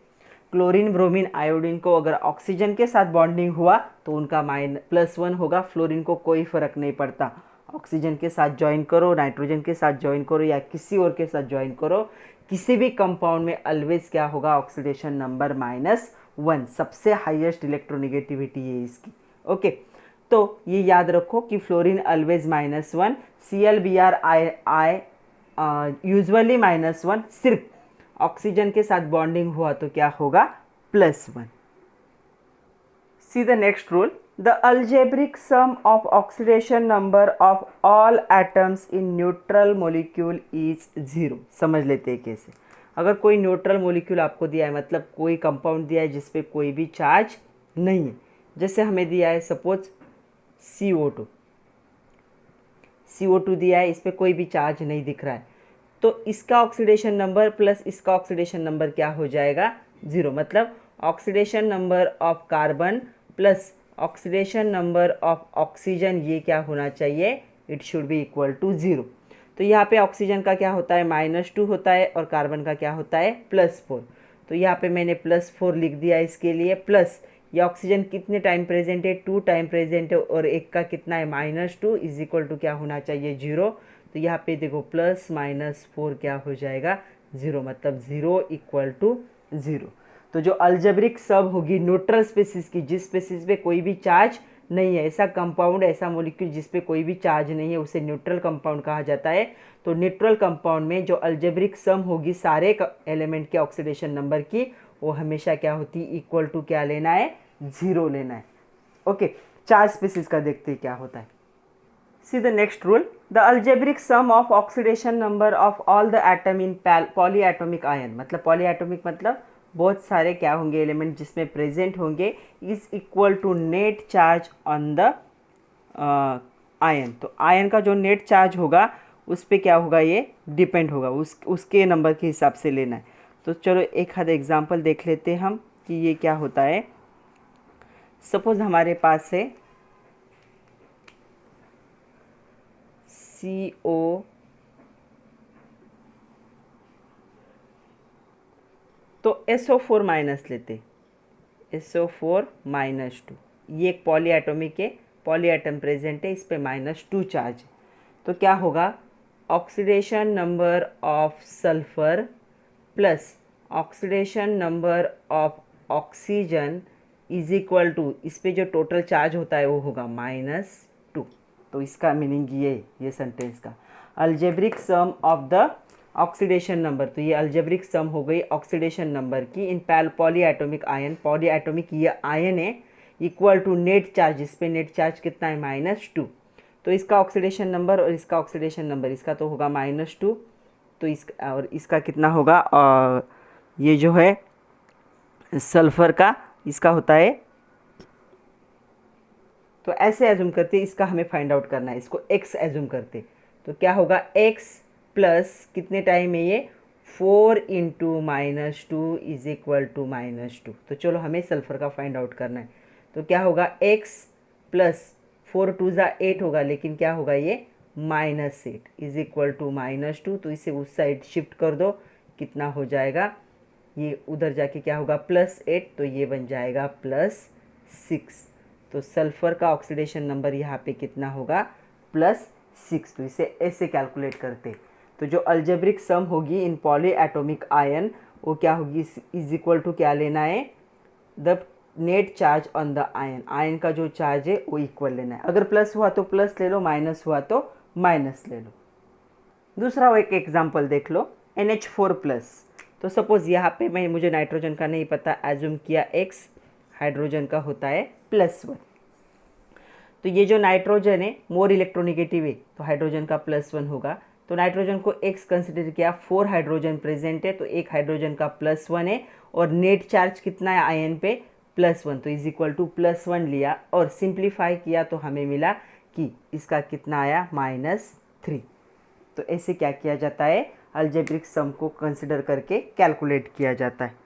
क्लोरीन, ब्रोमीन, आयोडीन को अगर ऑक्सीजन के साथ बॉन्डिंग हुआ तो उनका +1 होगा। फ्लोरीन को कोई फर्क नहीं पड़ता, ऑक्सीजन के साथ ज्वाइन करो, नाइट्रोजन के साथ ज्वाइन करो या किसी और के साथ ज्वाइन करो, किसी भी कंपाउंड में ऑलवेज क्या होगा, ऑक्सीडेशन नंबर -1, सबसे हाईएस्ट इलेक्ट्रोनेगेटिविटी है इसकी। ओके, तो ये याद रखो कि फ्लोरीन ऑलवेज -1, ClBr यूजुअली -1, सिर्फ ऑक्सीजन के साथ बॉन्डिंग हुआ तो क्या होगा, +1। See the next rule, the algebraic sum of oxidation number of all atoms in neutral molecule is 0। समझ लेते हैं कैसे। अगर कोई न्यूट्रल मोलिक्यूल आपको दिया है, मतलब कोई कंपाउंड दिया है जिसपे कोई भी चार्ज नहीं है, जैसे हमें दिया है सपोज CO2 दिया है, इस पर कोई भी चार्ज नहीं दिख रहा है, तो इसका ऑक्सीडेशन नंबर प्लस इसका ऑक्सीडेशन नंबर क्या हो जाएगा, 0। मतलब oxidation number of carbon plus oxidation number of oxygen, ये क्या होना चाहिए, it should be equal to 0। तो यहाँ पे ऑक्सीजन का क्या होता है, -2 होता है, और कार्बन का क्या होता है, +4। तो यहाँ पे मैंने +4 लिख दिया इसके लिए। प्लस ये ऑक्सीजन कितने टाइम प्रेजेंट है, 2 टाइम प्रेजेंट है, और एक का कितना है, -2 इज इक्वल टू क्या होना चाहिए, 0। तो यहाँ पे देखो +-4 क्या हो जाएगा, 0, मतलब 0 इक्वल टू 0। तो जो अल्जेब्रिक सब होगी न्यूट्रल स्पेसिस की, जिस स्पेसिस पे कोई भी चार्ज नहीं है, ऐसा कंपाउंड, ऐसा मॉलिक्यूल जिस पे कोई भी चार्ज नहीं है, उसे न्यूट्रल कंपाउंड कहा जाता है। तो न्यूट्रल कंपाउंड में जो अल्जेब्रिक सम होगी सारे एलिमेंट के ऑक्सीडेशन नंबर की, वो हमेशा क्या होती है, इक्वल टू क्या लेना है, 0 लेना है। ओके, चार्ज स्पेसिस का देखते हैं क्या होता है। See the next rule. The algebraic sum of oxidation number of all the atom in polyatomic ion, मतलब polyatomic मतलब बहुत सारे क्या होंगे एलिमेंट जिसमें प्रेजेंट होंगे, is equal to net charge on the ion. तो आयन का जो नेट चार्ज होगा उस पर क्या होगा, ये डिपेंड होगा, उसके नंबर के हिसाब से लेना है। तो चलो एक आध एग्जांपल देख लेते हैं हम कि ये क्या होता है। सपोज हमारे पास है CO, तो SO4 माइनस लेते, SO4 -2, ये एक पॉलीएटॉमिक है, पॉलीएटम प्रेजेंट है, इस पे -2 चार्ज है। तो क्या होगा, oxidation number of sulphur plus oxidation number of oxygen is equal to, इस पे जो टोटल चार्ज होता है वो होगा -2। तो इसका मीनिंग ये सेंटेंस का algebraic sum of the oxidation number, तो ये अल्जेब्रिक सम हो गई ऑक्सीडेशन नंबर की इन पॉलीएटॉमिक आयन, पॉलीएटॉमिक ये आयन है, इक्वल टू नेट चार्ज, इस पे नेट चार्ज कितना है -2। तो इसका ऑक्सीडेशन नंबर और इसका ऑक्सीडेशन नंबर, इसका तो होगा -2, तो इसका और इसका कितना होगा, ये जो है सल्फर का, इसका होता है, तो ऐसे एज्यूम करते, इसका हमें फाइंड आउट करना है, इसको x एज्यूम करते, तो क्या होगा x प्लस कितने टाइम है ये 4 इंटू -2 इज इक्वल टू -2। तो चलो हमें सल्फर का फाइंड आउट करना है, तो क्या होगा x प्लस 4 2 ज़ा 8 होगा, लेकिन क्या होगा ये -8 इज इक्वल टू -2। तो इसे उस साइड शिफ्ट कर दो, कितना हो जाएगा, ये उधर जाके क्या होगा +8, तो ये बन जाएगा +6। तो सल्फर का ऑक्सीडेशन नंबर यहाँ पे कितना होगा +6। तो इसे ऐसे कैलकुलेट करते, तो जो अल्जेब्रिक सम होगी इन पॉलीएटॉमिक आयन वो क्या होगी, इज इक्वल टू क्या लेना है, the net charge on the ion, ion का जो चार्ज है वो इक्वल लेना है। अगर प्लस हुआ तो प्लस ले लो, माइनस हुआ तो माइनस ले लो। दूसरा एक एग्जांपल देख लो, NH4+। तो सपोज यहाँ पे मुझे नाइट्रोजन का नहीं पता, एज्यूम किया x, हाइड्रोजन का होता है +1। तो ये जो नाइट्रोजन है मोर इलेक्ट्रोनिगेटिव है, तो हाइड्रोजन का +1 होगा। तो नाइट्रोजन को x कंसिडर किया, 4 हाइड्रोजन प्रेजेंट है, तो एक हाइड्रोजन का +1 है, और नेट चार्ज कितना है आयन पे +1, तो इज इक्वल टू +1 लिया और सिंप्लीफाई किया, तो हमें मिला कि इसका कितना आया -3। तो ऐसे क्या किया जाता है, अल्जेब्रिक सम को कंसिडर करके कैलकुलेट किया जाता है।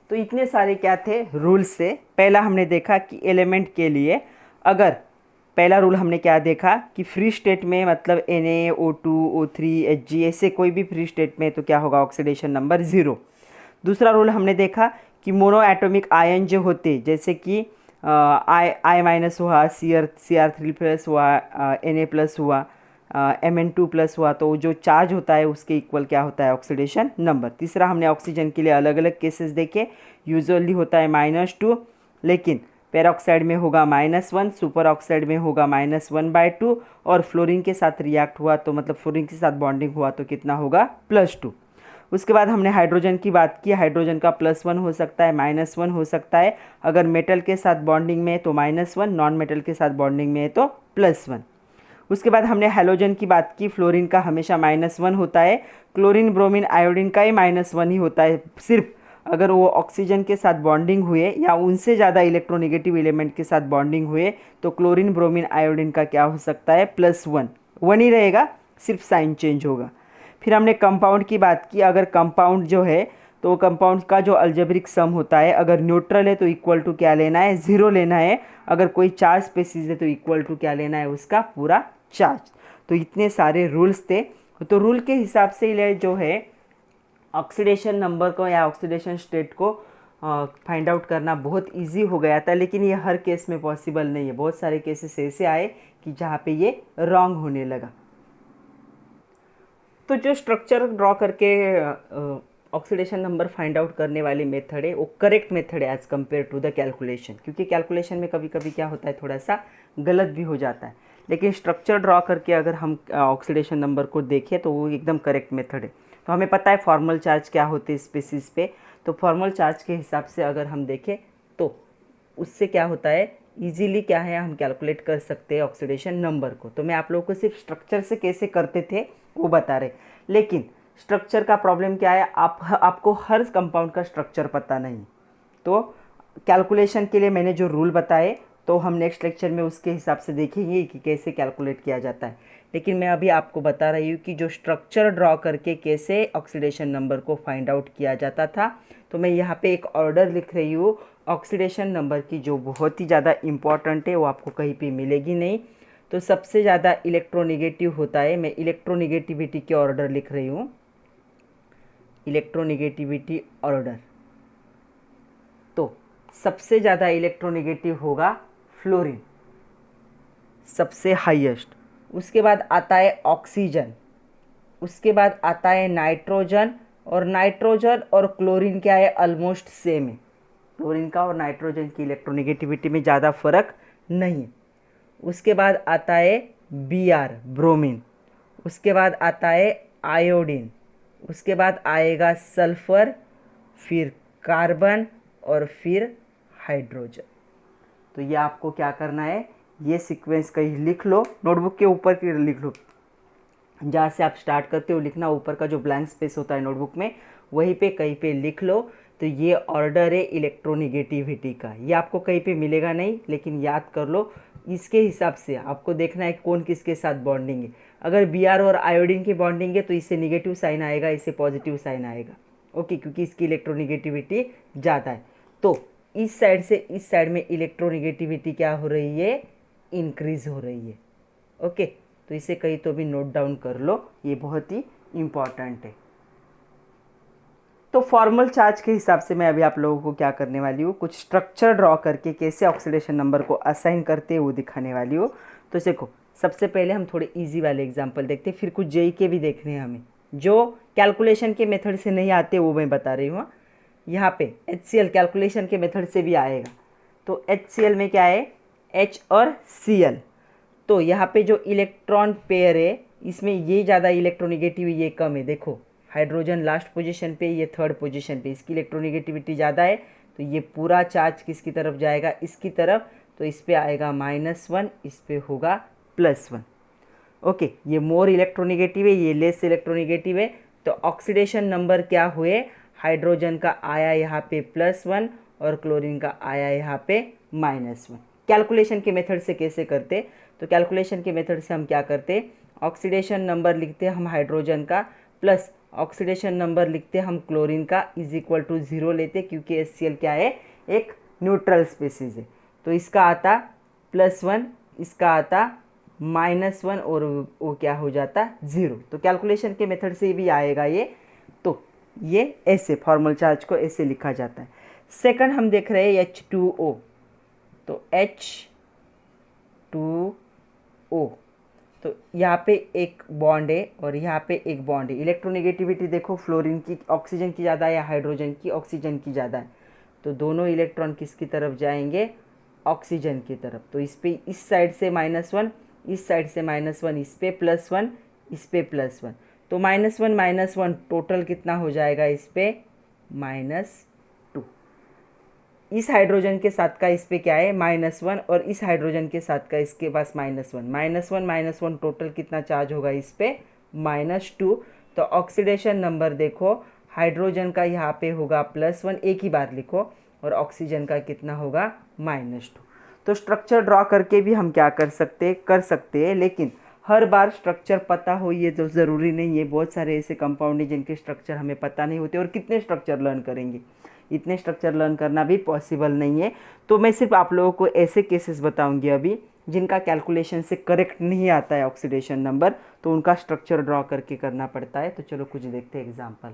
तो इतने सारे क्या थे रूल्स से। पहला हमने देखा कि एलिमेंट के लिए, अगर पहला रूल हमने क्या देखा कि फ्री स्टेट में मतलब Na, O2, O3, Hg, ऐसे कोई भी फ्री स्टेट में तो क्या होगा, ऑक्सीडेशन नंबर 0। दूसरा रूल हमने देखा कि मोनो एटॉमिक आयन जो होते, जैसे कि I- हुआ, Cr3+ हुआ, Na+ हुआ, Mn2+ हुआ, तो जो चार्ज होता है उसके इक्वल क्या होता है, ऑक्सीडेशन नंबर। तीसरा हमने ऑक्सीजन के लिए अलग अलग केसेस देखे, यूजुअली होता है -2, लेकिन पेरोक्साइड में होगा -1, सुपर ऑक्साइड में होगा -1/2, और फ्लोरीन के साथ रिएक्ट हुआ तो मतलब फ्लोरीन के साथ बॉन्डिंग हुआ तो कितना होगा, +2। उसके बाद हमने हाइड्रोजन की बात की, हाइड्रोजन का +1 हो सकता है, -1 हो सकता है, अगर मेटल के साथ बॉन्डिंग में है तो -1, नॉन मेटल के साथ बॉन्डिंग में है तो +1। उसके बाद हमने हैलोजन की बात की, फ्लोरीन का हमेशा -1 होता है, क्लोरीन, ब्रोमीन, आयोडीन का ही -1 ही होता है, सिर्फ अगर वो ऑक्सीजन के साथ बॉन्डिंग हुए या उनसे ज़्यादा इलेक्ट्रोनेगेटिव एलिमेंट के साथ बॉन्डिंग हुए तो क्लोरीन, ब्रोमीन, आयोडीन का क्या हो सकता है, +1, 1 ही रहेगा, सिर्फ साइन चेंज होगा। फिर हमने कंपाउंड की बात की, अगर कंपाउंड जो है तो कंपाउंड का जो अल्जेब्रिक सम होता है, अगर न्यूट्रल है तो इक्वल टू क्या लेना है, 0 लेना है, अगर कोई चार्ज स्पेसीज है तो इक्वल टू क्या लेना है, उसका पूरा चार्ज। तो इतने सारे रूल्स थे, तो रूल के हिसाब से जो है ऑक्सीडेशन नंबर को या ऑक्सीडेशन स्टेट को फाइंड आउट करना बहुत इजी हो गया था, लेकिन ये हर केस में पॉसिबल नहीं है। बहुत सारे केसेस ऐसे आए कि जहाँ पे ये रॉन्ग होने लगा। तो जो स्ट्रक्चर ड्रॉ करके ऑक्सीडेशन नंबर फाइंड आउट करने वाली मेथड है वो करेक्ट मेथड है as compare to the calculation, क्योंकि कैलकुलेशन में कभी कभी क्या होता है, थोड़ा सा गलत भी हो जाता है, लेकिन स्ट्रक्चर ड्रॉ करके अगर हम ऑक्सीडेशन नंबर को देखें तो वो एकदम करेक्ट मेथड है। तो हमें पता है फॉर्मल चार्ज क्या होते हैं स्पेसीज पे, तो फॉर्मल चार्ज के हिसाब से अगर हम देखें तो उससे क्या होता है इजीली क्या है हम कैलकुलेट कर सकते हैं ऑक्सीडेशन नंबर को। तो मैं आप लोगों को सिर्फ स्ट्रक्चर से कैसे करते थे वो बता रहे, लेकिन स्ट्रक्चर का प्रॉब्लम क्या है, आपको हर कंपाउंड का स्ट्रक्चर पता नहीं। तो कैलकुलेशन के लिए मैंने जो रूल बताए तो हम नेक्स्ट लेक्चर में उसके हिसाब से देखेंगे कि कैसे कैलकुलेट किया जाता है। लेकिन मैं अभी आपको बता रही हूँ कि जो स्ट्रक्चर ड्रॉ करके कैसे ऑक्सीडेशन नंबर को फाइंड आउट किया जाता था। तो मैं यहाँ पे एक ऑर्डर लिख रही हूँ ऑक्सीडेशन नंबर की, जो बहुत ही ज़्यादा इम्पॉर्टेंट है, वो आपको कहीं पे मिलेगी नहीं। तो सबसे ज़्यादा इलेक्ट्रोनिगेटिव होता है, मैं इलेक्ट्रोनिगेटिविटी के ऑर्डर लिख रही हूँ, इलेक्ट्रोनिगेटिविटी ऑर्डर। तो सबसे ज़्यादा इलेक्ट्रोनिगेटिव होगा फ्लोरीन, सबसे हाईएस्ट। उसके बाद आता है ऑक्सीजन, उसके बाद आता है नाइट्रोजन, और नाइट्रोजन और क्लोरीन क्या है, ऑलमोस्ट सेम है। क्लोरीन का और नाइट्रोजन की इलेक्ट्रोनिगेटिविटी में ज़्यादा फर्क नहीं है। उसके बाद आता है Br, ब्रोमीन। उसके बाद आता है आयोडीन। उसके बाद आएगा सल्फर, फिर कार्बन और फिर हाइड्रोजन। तो ये आपको क्या करना है, ये सीक्वेंस कहीं लिख लो, नोटबुक के ऊपर की लिख लो, जहाँ से आप स्टार्ट करते हो लिखना, ऊपर का जो ब्लैंक स्पेस होता है नोटबुक में वहीं पे कहीं पे लिख लो। तो ये ऑर्डर है इलेक्ट्रोनिगेटिविटी का, ये आपको कहीं पे मिलेगा नहीं, लेकिन याद कर लो। इसके हिसाब से आपको देखना है कौन किसके साथ बॉन्डिंग है। अगर Br और आयोडीन की बॉन्डिंग है तो इससे निगेटिव साइन आएगा, इससे पॉजिटिव साइन आएगा, ओके, क्योंकि इसकी इलेक्ट्रोनिगेटिविटी ज़्यादा है। तो इस साइड से इस साइड में इलेक्ट्रोनिगेटिविटी क्या हो रही है, इंक्रीज हो रही है, ओके। तो इसे कहीं तो भी नोट डाउन कर लो, ये बहुत ही इम्पॉर्टेंट है। तो फॉर्मल चार्ज के हिसाब से मैं अभी आप लोगों को क्या करने वाली हूँ, कुछ स्ट्रक्चर ड्रॉ करके कैसे ऑक्सीडेशन नंबर को असाइन करते हैं वो दिखाने वाली हूँ। तो देखो, सबसे पहले हम थोड़े इजी वाले एग्जांपल देखते हैं, फिर कुछ जेई के भी देखने हैं हमें, जो कैलकुलेशन के मेथड से नहीं आते वो मैं बता रही हूँ। यहाँ पे HCl कैलकुलेशन के मेथड से भी आएगा। तो HCl में क्या है, H और Cl। तो यहाँ पे जो इलेक्ट्रॉन पेयर है इसमें ये ज़्यादा इलेक्ट्रोनिगेटिव, ये कम है। देखो हाइड्रोजन लास्ट पोजीशन पे, ये थर्ड पोजीशन पे, इसकी इलेक्ट्रोनिगेटिविटी ज़्यादा है। तो ये पूरा चार्ज किसकी तरफ जाएगा, इसकी तरफ। तो इस पे आएगा -1, इस पे होगा +1, ओके। ये मोर इलेक्ट्रोनिगेटिव है, ये लेस इलेक्ट्रोनिगेटिव है। तो ऑक्सीडेशन नंबर क्या हुए, हाइड्रोजन का आया यहाँ पे +1 और क्लोरीन का आया यहाँ पे -1। कैलकुलेशन के मेथड से कैसे करते, तो कैलकुलेशन के मेथड से हम क्या करते, ऑक्सीडेशन नंबर लिखते हम हाइड्रोजन का, प्लस ऑक्सीडेशन नंबर लिखते हम क्लोरीन का, इज इक्वल टू 0 लेते, क्योंकि HCl क्या है, एक न्यूट्रल स्पीसीज है। तो इसका आता +1, इसका आता -1 और वो क्या हो जाता 0। तो कैलकुलेशन के मेथड से भी आएगा ये। तो ये ऐसे फॉर्मल चार्ज को ऐसे लिखा जाता है। सेकंड हम देख रहे हैं H2O। तो H2O, तो यहाँ पे एक बॉन्ड है और यहाँ पे एक बॉन्ड है। इलेक्ट्रोनिगेटिविटी देखो, फ्लोरीन की ऑक्सीजन की ज़्यादा है या हाइड्रोजन की ऑक्सीजन की ज़्यादा है। तो दोनों इलेक्ट्रॉन किसकी तरफ जाएंगे, ऑक्सीजन की तरफ। तो इस पे इस साइड से -1, इस साइड से -1, इस पे +1, इस पे +1। तो -1 टोटल कितना हो जाएगा, इस पे -2। इस हाइड्रोजन के साथ का इस पे क्या है -1, और इस हाइड्रोजन के साथ का इसके पास -1 टोटल कितना चार्ज होगा इस पे -2। तो ऑक्सीडेशन नंबर देखो, हाइड्रोजन का यहाँ पे होगा +1, एक ही बार लिखो, और ऑक्सीजन का कितना होगा -2। तो स्ट्रक्चर ड्रॉ करके भी हम क्या कर सकते हैं, लेकिन हर बार स्ट्रक्चर पता हो ये तो ज़रूरी नहीं है। बहुत सारे ऐसे कंपाउंड हैं जिनके स्ट्रक्चर हमें पता नहीं होते, और कितने स्ट्रक्चर लर्न करेंगे, इतने स्ट्रक्चर लर्न करना भी पॉसिबल नहीं है। तो मैं सिर्फ आप लोगों को ऐसे केसेस बताऊंगी अभी जिनका कैलकुलेशन से करेक्ट नहीं आता है ऑक्सीडेशन नंबर, तो उनका स्ट्रक्चर ड्रॉ करके करना पड़ता है। तो चलो कुछ देखते हैं एग्जाम्पल।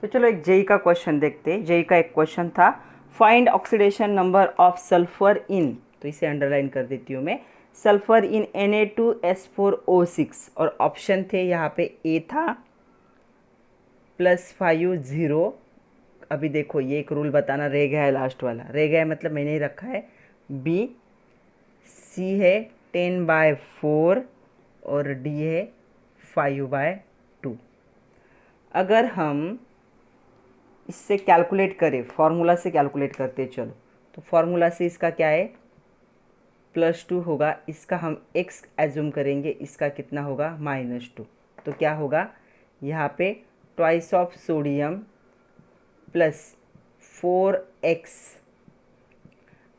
तो चलो एक जेई का क्वेश्चन देखते हैं। जेई का एक क्वेश्चन था, find oxidation number of sulphur in, तो इसे अंडरलाइन कर देती हूँ मैं, सल्फर इन Na2S4O6, और ऑप्शन थे यहाँ पे ए था +5 0। अभी देखो ये एक रूल बताना रह गया है, लास्ट वाला रह गया है, मतलब मैंने ही रखा है। बी, सी है 10/4 और डी है 5/2। अगर हम इससे कैलकुलेट करें, फॉर्मूला से कैलकुलेट करते चलो, तो फॉर्मूला से इसका क्या है, +2 होगा, इसका हम x एज्यूम करेंगे, इसका कितना होगा -2। तो क्या होगा यहाँ पे twice of sodium plus 4x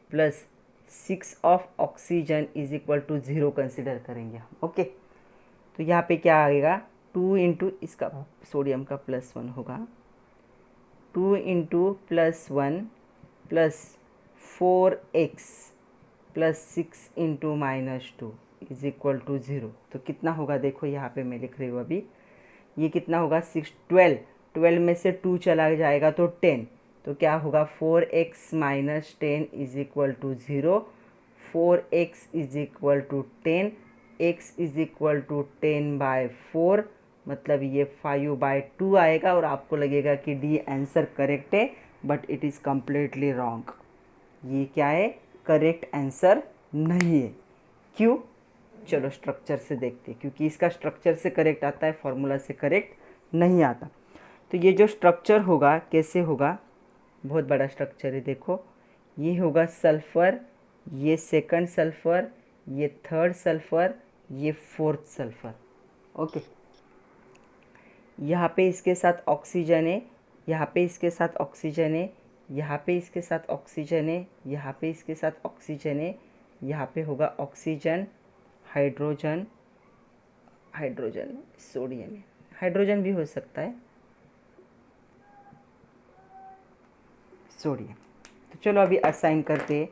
plus 6 of oxygen is equal to 0 consider करेंगे हम। ओके, तो यहाँ पे क्या आएगा 2 इंटू इसका सोडियम का +1 होगा, 2 into +1 plus 4x plus 6 into -2 is equal to 0। तो कितना होगा देखो यहाँ पे मैं लिख रही हूँ अभी, ये कितना होगा 12 में से 2 चला जाएगा तो 10, तो क्या होगा 4x minus 10 is equal to 0, 4x is equal to 10, x is equal to 10/4, मतलब ये 5/2 आएगा। और आपको लगेगा कि डी आंसर करेक्ट है, but it is completely wrong. ये क्या है, करेक्ट आंसर नहीं है। क्यों, चलो स्ट्रक्चर से देखते हैं, क्योंकि इसका स्ट्रक्चर से करेक्ट आता है, फॉर्मूला से करेक्ट नहीं आता। तो ये जो स्ट्रक्चर होगा कैसे होगा, बहुत बड़ा स्ट्रक्चर है, देखो ये होगा सल्फ़र, ये सेकंड सल्फ़र, ये थर्ड सल्फ़र, ये फोर्थ सल्फ़र। ओके, यहाँ पे इसके साथ ऑक्सीजन है, यहाँ पे इसके साथ ऑक्सीजन है, यहाँ पे इसके साथ ऑक्सीजन है, यहाँ पे इसके साथ ऑक्सीजन है, यहाँ पे होगा ऑक्सीजन, हाइड्रोजन, हाइड्रोजन सोडियम है, हाइड्रोजन भी हो सकता है, सोडियम। तो चलो अभी असाइन करते,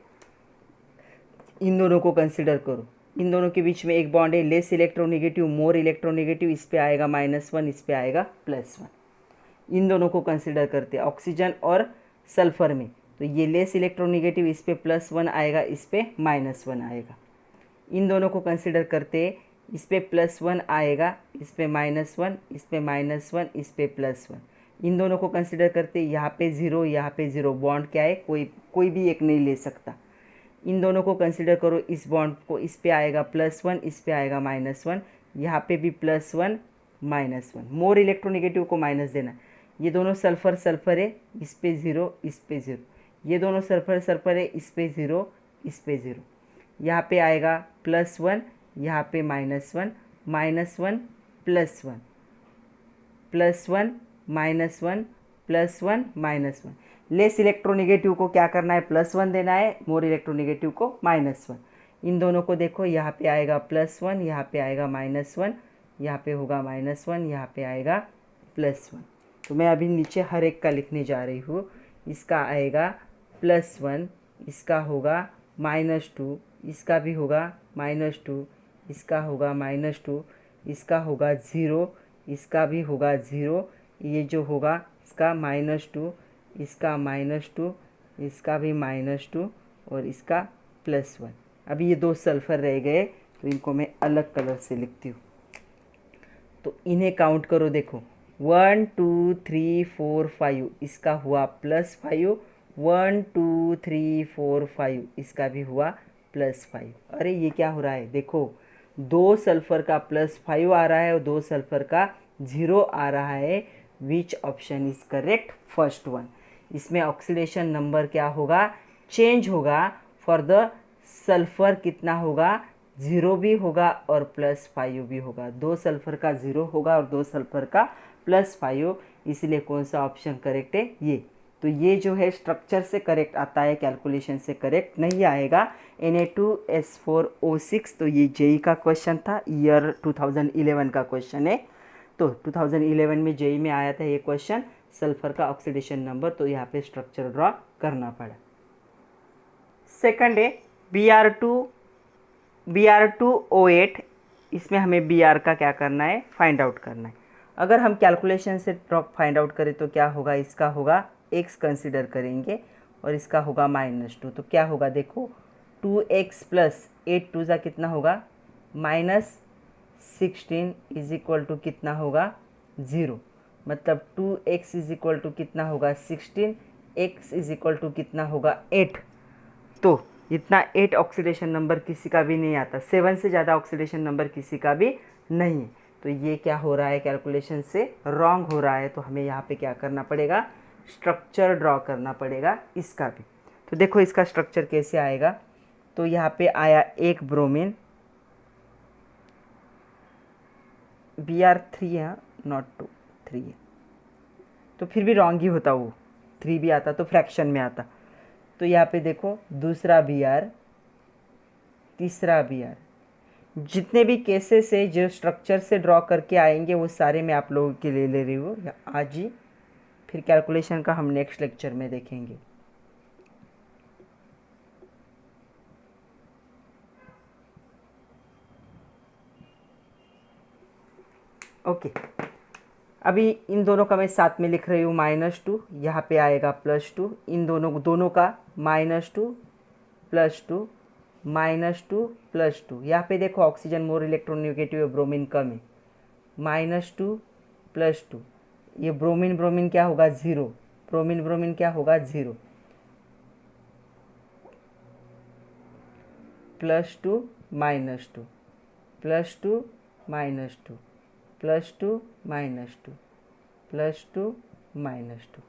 इन दोनों को कंसिडर करो, इन दोनों के बीच में एक बॉन्ड है, लेस इलेक्ट्रोनेगेटिव मोर इलेक्ट्रोनेगेटिव, इस पे आएगा -1, इस पे आएगा +1। इन दोनों को कंसिडर करते हैं ऑक्सीजन और सल्फर में, तो ये लेस इलेक्ट्रोनेगेटिव, इस पे +1 आएगा, इस पे -1 आएगा। इन दोनों को कंसिडर करते हैं, इस पे +1 आएगा, इस पे -1, इस पे -1, इस पे +1। इन दोनों को कंसिडर करते हैं, यहाँ पे 0, यहाँ पे 0, बॉन्ड क्या है, कोई भी एक नहीं ले सकता। इन दोनों को कंसिडर करो, इस बॉन्ड को, इस पे आएगा +1, इस पे आएगा -1, यहाँ पे भी +1 -1, मोर इलेक्ट्रोनेगेटिव को माइनस देना। ये दोनों सल्फर सल्फर है, इस पे 0, इस पे 0, ये दोनों सल्फर सल्फर है, इस पे 0, इस पे 0, यहाँ पे आएगा +1, यहाँ पे -1, -1 +1, +1 -1 +1 -1। लेस इलेक्ट्रोनेगेटिव को क्या करना है, +1 देना है, मोर इलेक्ट्रोनेगेटिव को -1। इन दोनों को देखो, यहाँ पे आएगा +1, यहाँ पे आएगा -1, यहाँ पे होगा -1, यहाँ पे आएगा +1। तो मैं अभी नीचे हर एक का लिखने जा रही हूँ। इसका आएगा +1, इसका होगा -2, इसका भी होगा -2, इसका होगा -2, इसका होगा 0, इसका भी होगा 0, ये जो होगा इसका -2, इसका -2, इसका भी -2 और इसका +1। अभी ये 2 सल्फ़र रह गए, तो इनको मैं अलग कलर से लिखती हूँ। तो इन्हें काउंट करो, देखो 1 2 3 4 5, इसका हुआ +5, 1 2 3 4 5, इसका भी हुआ +5। अरे ये क्या हो रहा है, देखो 2 सल्फ़र का +5 आ रहा है और 2 सल्फ़र का 0 आ रहा है। Which option is correct, first one. इसमें ऑक्सीडेशन नंबर क्या होगा, चेंज होगा। फॉर द सल्फ़र कितना होगा, 0 भी होगा और +5 भी होगा। 2 सल्फ़र का 0 होगा और 2 सल्फ़र का +5, इसलिए कौन सा ऑप्शन करेक्ट है, ये। तो ये जो है स्ट्रक्चर से करेक्ट आता है, कैलकुलेशन से करेक्ट नहीं आएगा। Na2S4O6, तो ये जेई का क्वेश्चन था, ईयर 2011 का क्वेश्चन है। तो 2011 में जेई में आया था ये क्वेश्चन, सल्फर का ऑक्सीडेशन नंबर, तो यहाँ पे स्ट्रक्चर ड्रॉ करना पड़ा। सेकंड है Br2O8, इसमें हमें Br का क्या करना है, फाइंड आउट करना है। अगर हम कैलकुलेशन से फाइंड आउट करें तो क्या होगा, इसका होगा x कंसिडर करेंगे और इसका होगा -2। तो क्या होगा देखो, 2x + 8 2 जा कितना होगा, -16 इज इक्वल टू कितना होगा, 0। मतलब 2x इज इक्वल टू कितना होगा 16, x इज इक्वल टू कितना होगा 8। तो इतना 8 ऑक्सीडेशन नंबर किसी का भी नहीं आता, 7 से ज़्यादा ऑक्सीडेशन नंबर किसी का भी नहीं है। तो ये क्या हो रहा है, कैलकुलेशन से रॉन्ग हो रहा है। तो हमें यहाँ पे क्या करना पड़ेगा, स्ट्रक्चर ड्रॉ करना पड़ेगा इसका भी। तो देखो इसका स्ट्रक्चर कैसे आएगा, तो यहाँ पे आया एक ब्रोमीन, Br3 है, नॉट 2, 3 है, तो फिर भी रॉन्ग ही होता, वो 3 भी आता तो फ्रैक्शन में आता। तो यहाँ पे देखो दूसरा Br, तीसरा Br, जितने भी केसेस है जो स्ट्रक्चर से ड्रॉ करके आएंगे वो सारे मैं आप लोगों के लिए ले रही हूँ आज ही। फिर कैलकुलेशन का हम नेक्स्ट लेक्चर में देखेंगे। ओके, अभी इन दोनों का मैं साथ में लिख रही हूँ -2, यहाँ पे आएगा +2, इन दोनों का -2 +2 -2 +2। यहाँ पे देखो ऑक्सीजन मोर इलेक्ट्रोनेगेटिव है, ब्रोमीन कम है, -2 +2, ये ब्रोमीन क्या होगा 0, ब्रोमीन क्या होगा 0, +2 -2 +2 -2 +2 -2 +2 -2।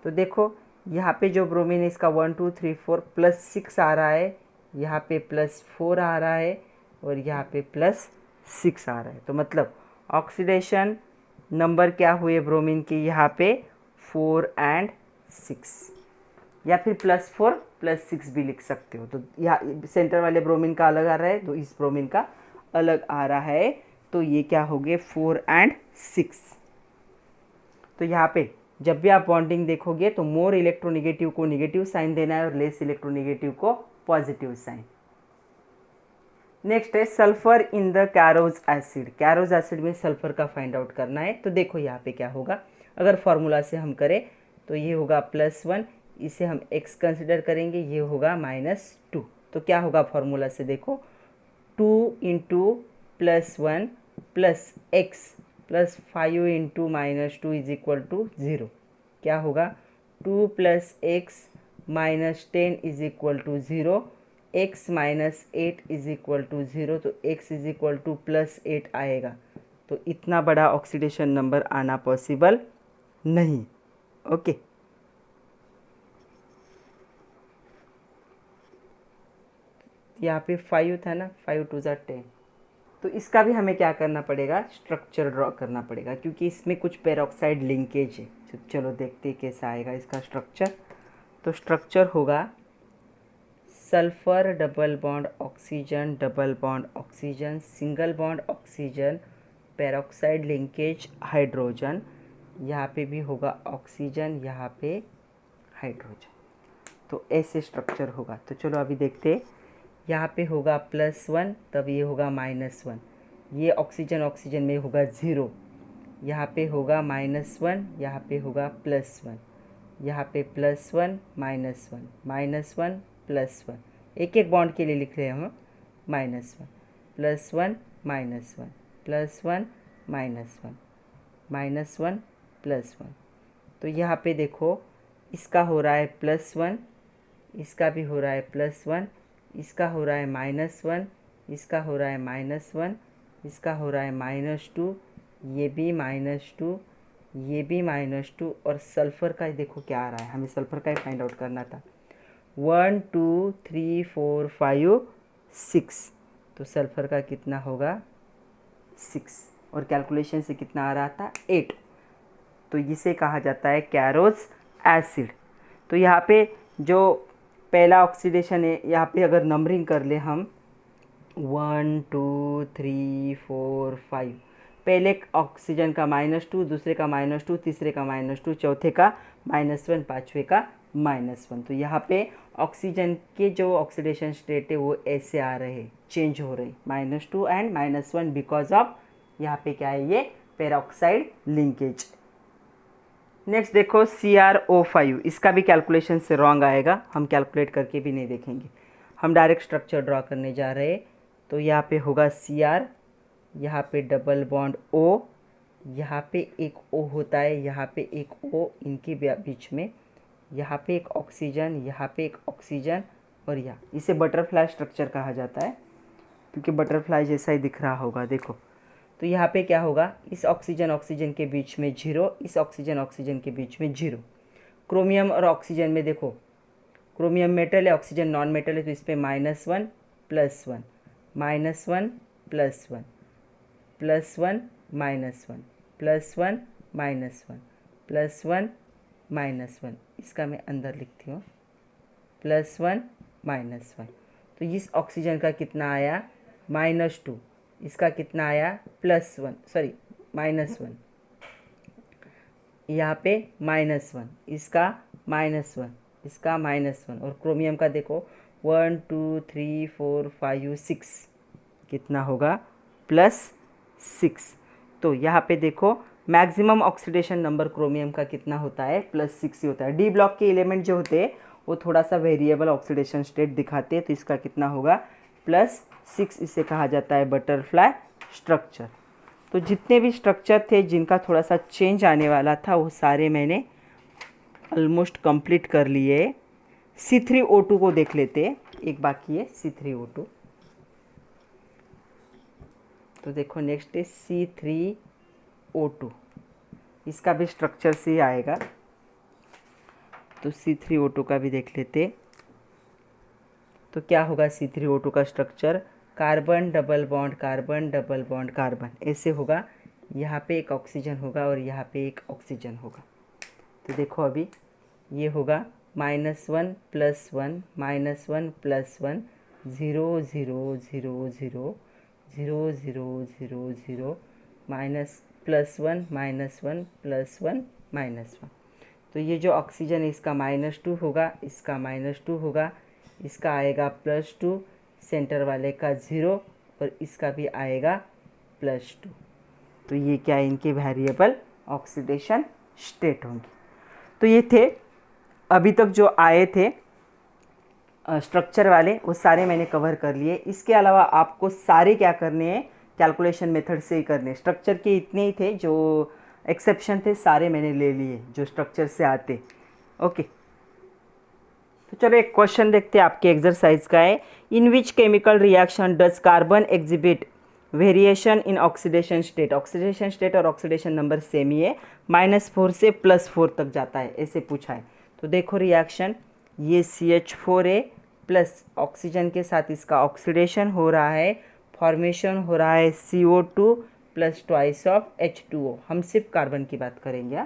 तो देखो यहाँ पे जो ब्रोमीन है इसका 1 2 3 4 +6 आ रहा है, यहाँ पे +4 आ रहा है और यहाँ पे +6 आ रहा है। तो मतलब ऑक्सीडेशन नंबर क्या हुए ब्रोमीन के यहाँ पे 4 और 6, या फिर +4 +6 भी लिख सकते हो। तो यहाँ सेंटर वाले ब्रोमीन का अलग आ रहा है, तो इस ब्रोमीन का अलग आ रहा है, तो ये क्या हो गए 4 और 6। तो यहाँ पे जब भी आप बॉन्डिंग देखोगे तो मोर इलेक्ट्रोनेगेटिव को नेगेटिव साइन देना है और लेस इलेक्ट्रोनेगेटिव को पॉजिटिव साइन। नेक्स्ट है sulphur in the कैरोज acid. कैरोज acid में सल्फर का फाइंड आउट करना है। तो देखो यहाँ पे क्या होगा, अगर फॉर्मूला से हम करें तो ये होगा +1, इसे हम x कंसिडर करेंगे, ये होगा -2। तो क्या होगा फॉर्मूला से देखो, 2 × +1 + x + 5 × -2 = 0। क्या होगा 2 + x - 10 = 0, x - 8 = 0, तो x +8 आएगा। तो इतना बड़ा ऑक्सीडेशन नंबर आना पॉसिबल नहीं। ओके, यहाँ पे 5 था ना, 5 2 = 10। तो इसका भी हमें क्या करना पड़ेगा, स्ट्रक्चर ड्रॉ करना पड़ेगा, क्योंकि इसमें कुछ पेरोक्साइड लिंकेज है। चलो देखते हैं कैसा आएगा इसका स्ट्रक्चर। तो स्ट्रक्चर होगा sulphur double bond oxygen, double bond oxygen, single bond oxygen, peroxide linkage hydrogen, यहाँ पे भी होगा ऑक्सीजन, यहाँ पे हाइड्रोजन। तो ऐसे स्ट्रक्चर होगा। तो चलो अभी देखते हैं, यहाँ पे होगा +1, तब ये होगा -1, ये ऑक्सीजन में होगा 0, यहाँ पे होगा -1, यहाँ पे होगा +1, यहाँ पे +1 -1 -1 +1, एक एक बॉन्ड के लिए लिख रहे हैं हम, -1 +1 -1 +1 -1 +1। तो यहाँ पे देखो इसका हो रहा है +1, इसका भी हो रहा है +1, इसका हो रहा है -1, इसका हो रहा है -1, इसका हो रहा है -2, ये भी -2, ये भी -2, और सल्फ़र का देखो क्या आ रहा है, हमें सल्फ़र का ही फाइंड आउट करना था। 1 2 3 4 5 6, तो सल्फ़र का कितना होगा 6, और कैलकुलेशन से कितना आ रहा था 8। तो इसे कहा जाता है कैरोज एसिड। तो यहाँ पे जो पहला ऑक्सीडेशन है, यहाँ पे अगर नंबरिंग कर ले हम 1 2 3 4 5, पहले ऑक्सीजन का -2, दूसरे का -2, तीसरे का -2, चौथे का -1, पाँचवें का -1। तो यहाँ पे ऑक्सीजन के जो ऑक्सीडेशन स्टेट है वो ऐसे आ रहे हैं, चेंज हो रहे, -2 और -1, बिकॉज ऑफ यहाँ पे क्या है, ये पेरोक्साइड लिंकेज। नेक्स्ट देखो CrO5, इसका भी कैलकुलेशन से रॉन्ग आएगा, हम कैलकुलेट करके भी नहीं देखेंगे, हम डायरेक्ट स्ट्रक्चर ड्रॉ करने जा रहे हैं। तो यहाँ पे होगा Cr, यहाँ पे डबल बॉन्ड O, यहाँ पे एक O होता है, यहाँ पे एक O, इनके बीच में यहाँ पे एक ऑक्सीजन, यहाँ पे एक ऑक्सीजन, और यहाँ इसे बटरफ्लाई स्ट्रक्चर कहा जाता है, क्योंकि बटरफ्लाई जैसा ही दिख रहा होगा। देखो तो यहाँ पे क्या होगा, इस ऑक्सीजन के बीच में 0, इस ऑक्सीजन के बीच में 0। क्रोमियम और ऑक्सीजन में देखो क्रोमियम मेटल है, ऑक्सीजन नॉन मेटल है, तो इस पर -1 +1 -1 +1 +1 -1 +1 -1 +1 -1, इसका मैं अंदर लिखती हूँ +1 -1। तो इस ऑक्सीजन का कितना आया -2, इसका कितना आया +1 सॉरी -1, यहाँ पे -1, इसका -1, इसका -1, और क्रोमियम का देखो 1 2 3 4 5 6 कितना होगा +6। तो यहाँ पे देखो मैक्सिमम ऑक्सीडेशन नंबर क्रोमियम का कितना होता है +6 ही होता है। डी ब्लॉक के एलिमेंट जो होते हैं वो थोड़ा सा वेरिएबल ऑक्सीडेशन स्टेट दिखाते हैं, तो इसका कितना होगा +6। इसे कहा जाता है बटरफ्लाई स्ट्रक्चर। तो जितने भी स्ट्रक्चर थे जिनका थोड़ा सा चेंज आने वाला था वो सारे मैंने ऑलमोस्ट कंप्लीट कर लिए। C3O2 को देख लेते हैं, एक बाकी है C3O2। तो देखो नेक्स्ट है C3O2, इसका भी स्ट्रक्चर से ही आएगा, तो C3O2 का भी देख लेते। तो क्या होगा C3O2 का structure, carbon double bond carbon double bond carbon, ऐसे होगा। यहाँ पे एक ऑक्सीजन होगा और यहाँ पे एक ऑक्सीजन होगा। तो देखो अभी ये होगा -1 +1 -1 +1 0 0 0 0 0 0 0 0 +1 -1 +1 -1। तो ये जो ऑक्सीजन है इसका -2 होगा, इसका -2 होगा, इसका आएगा +2, सेंटर वाले का 0 और इसका भी आएगा +2। तो ये क्या है, इनके वेरिएबल ऑक्सीडेशन स्टेट होंगे। तो ये थे अभी तक जो आए थे स्ट्रक्चर वाले, वो सारे मैंने कवर कर लिए। इसके अलावा आपको सारे क्या करने हैं, कैलकुलेशन मेथड से ही करने। स्ट्रक्चर के इतने ही थे, जो एक्सेप्शन थे सारे मैंने ले लिए जो स्ट्रक्चर से आते। ओके, तो चलो एक क्वेश्चन देखते हैं आपके एक्सरसाइज का है। In which chemical reaction does carbon exhibit variation in oxidation state. Oxidation state और ऑक्सीडेशन नंबर सेम ही है, -4 से +4 तक जाता है, ऐसे पूछा है। तो देखो रिएक्शन, ये CH4 है प्लस ऑक्सीजन के साथ इसका ऑक्सीडेशन हो रहा है, फॉर्मेशन हो रहा है CO2 + ट्वाइस ऑफ H2O। हम सिर्फ कार्बन की बात करेंगे।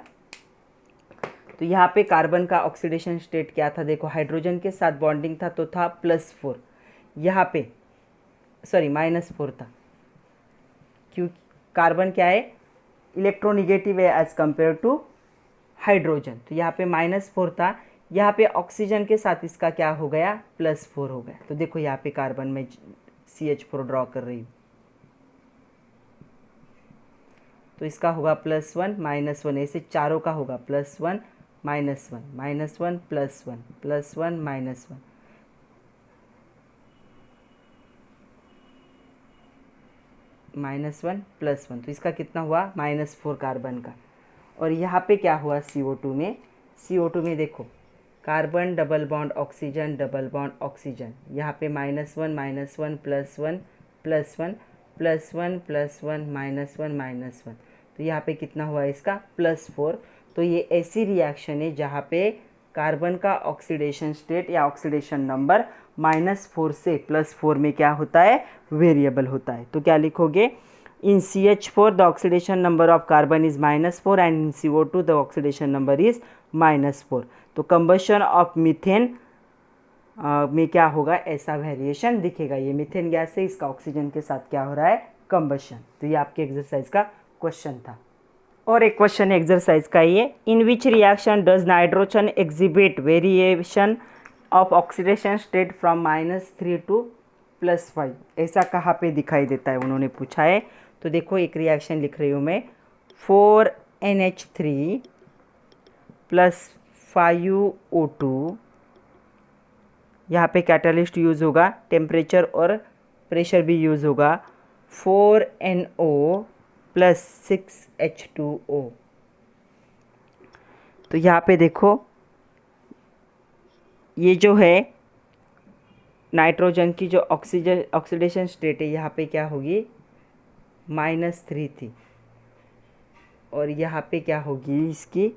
तो यहाँ पे कार्बन का ऑक्सीडेशन स्टेट क्या था, देखो हाइड्रोजन के साथ बॉन्डिंग था तो था +4, यहाँ पे सॉरी -4 था, क्योंकि कार्बन क्या है इलेक्ट्रोनिगेटिव है एज कंपेयर टू हाइड्रोजन। तो यहाँ पे -4 था, यहाँ पे ऑक्सीजन के साथ इसका क्या हो गया +4 हो गया। तो देखो यहाँ पे कार्बन में CH4 ड्रॉ कर रही हूँ, तो इसका होगा +1 -1, ऐसे चारों का होगा +1 -1 -1 +1 +1 -1 -1 +1। तो इसका कितना हुआ -4 कार्बन का। और यहाँ पे क्या हुआ CO2 में, CO2 में देखो carbon double bond oxygen double bond oxygen, यहाँ पे -1 -1 +1 +1 +1 +1 -1 -1, तो यहाँ पे कितना हुआ इसका +4। तो ये ऐसी रिएक्शन है जहाँ पे कार्बन का ऑक्सीडेशन स्टेट या ऑक्सीडेशन नंबर -4 से +4 में क्या होता है वेरिएबल होता है। तो क्या लिखोगे, इन CH4 the oxidation number of carbon is -4 and in CO2 the oxidation number is -4। तो कंबशन ऑफ मीथेन में क्या होगा, ऐसा वेरिएशन दिखेगा। ये मीथेन गैस है, इसका ऑक्सीजन के साथ क्या हो रहा है कंबशन। तो ये आपके एक्सरसाइज का क्वेश्चन था। और एक क्वेश्चन एक्सरसाइज का ये, in which reaction does nitrogen exhibit variation of oxidation state from -3 to +5, ऐसा कहाँ पे दिखाई देता है उन्होंने पूछा है। तो देखो एक रिएक्शन लिख रही हूँ मैं, 4NH3 + 5O2, यहाँ पे कैटलिस्ट यूज़ होगा, टेम्परेचर और प्रेशर भी यूज़ होगा, 4NO + 6H2O। तो यहाँ पे देखो ये जो है नाइट्रोजन की जो ऑक्सीडेशन स्टेट है, यहाँ पे क्या होगी -3 थी, और यहाँ पे क्या होगी इसकी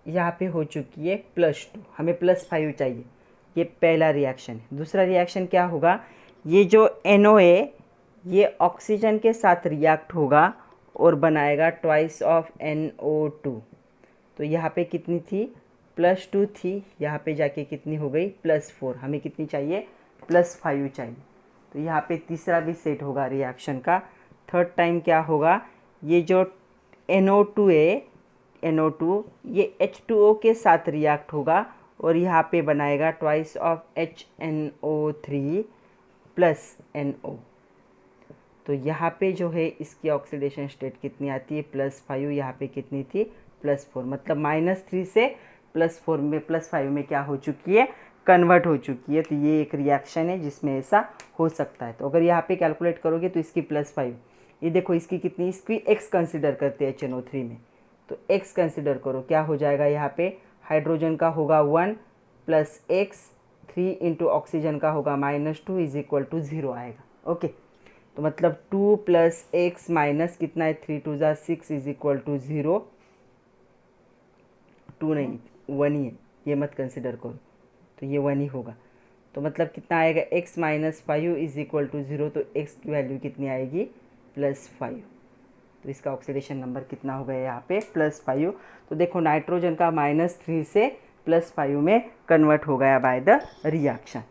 यहाँ पे हो चुकी है +2, हमें +5 चाहिए। ये पहला रिएक्शन है। दूसरा रिएक्शन क्या होगा, ये जो NO ये ऑक्सीजन के साथ रिएक्ट होगा और बनाएगा ट्वाइस ऑफ NO2। तो यहाँ पे कितनी थी, +2 थी, यहाँ पे जाके कितनी हो गई +4। हमें कितनी चाहिए, +5 चाहिए। तो यहाँ पे तीसरा भी सेट होगा रिएक्शन का। थर्ड टाइम क्या होगा, ये जो NO2 है, NO2 ये H2O के साथ रिएक्ट होगा और यहाँ पे बनाएगा ट्वाइस ऑफ HNO3 + NO। तो यहाँ पे जो है इसकी ऑक्सीडेशन स्टेट कितनी आती है, +5। यहाँ पे कितनी थी, +4। मतलब -3 से +4 में +5 में क्या हो चुकी है, कन्वर्ट हो चुकी है। तो ये एक रिएक्शन है जिसमें ऐसा हो सकता है। तो अगर यहाँ पे कैलकुलेट करोगे तो इसकी +5, ये देखो इसकी कितनी, इसकी x कंसिडर करते हैं HNO3 में। तो x कंसिडर करो, क्या हो जाएगा, यहाँ पे हाइड्रोजन का होगा 1 + x, 3 इंटू ऑक्सीजन का होगा -2 = 0 आएगा। ओके, तो मतलब 2 + x माइनस कितना है, 3 2 = 6 = 0। 2 नहीं, 1 ही है, ये मत कंसिडर करो, तो ये 1 ही होगा। तो मतलब कितना आएगा, x - 5 = 0। तो x की वैल्यू कितनी आएगी, +5। तो इसका ऑक्सीडेशन नंबर कितना हो गया यहाँ पे, +5। तो देखो नाइट्रोजन का -3 से +5 में कन्वर्ट हो गया बाय द रिएक्शन।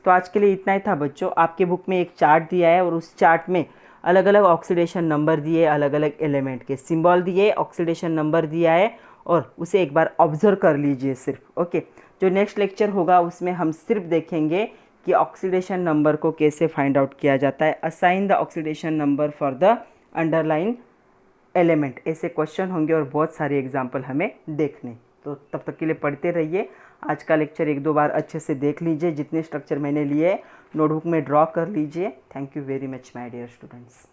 तो आज के लिए इतना ही था बच्चों। आपके बुक में एक चार्ट दिया है और उस चार्ट में अलग अलग ऑक्सीडेशन नंबर दिए, अलग अलग एलिमेंट के सिंबल दिए, ऑक्सीडेशन नंबर दिया है, और उसे एक बार ऑब्जर्व कर लीजिए सिर्फ। ओके, जो नेक्स्ट लेक्चर होगा उसमें हम सिर्फ देखेंगे कि ऑक्सीडेशन नंबर को कैसे फाइंड आउट किया जाता है। Assign the oxidation number for the underline element, ऐसे क्वेश्चन होंगे और बहुत सारे एग्जाम्पल हमें देखने। तो तब तक के लिए पढ़ते रहिए। आज का लेक्चर 1-2 बार अच्छे से देख लीजिए, जितने स्ट्रक्चर मैंने लिए नोटबुक में ड्रॉ कर लीजिए। Thank you very much my dear students.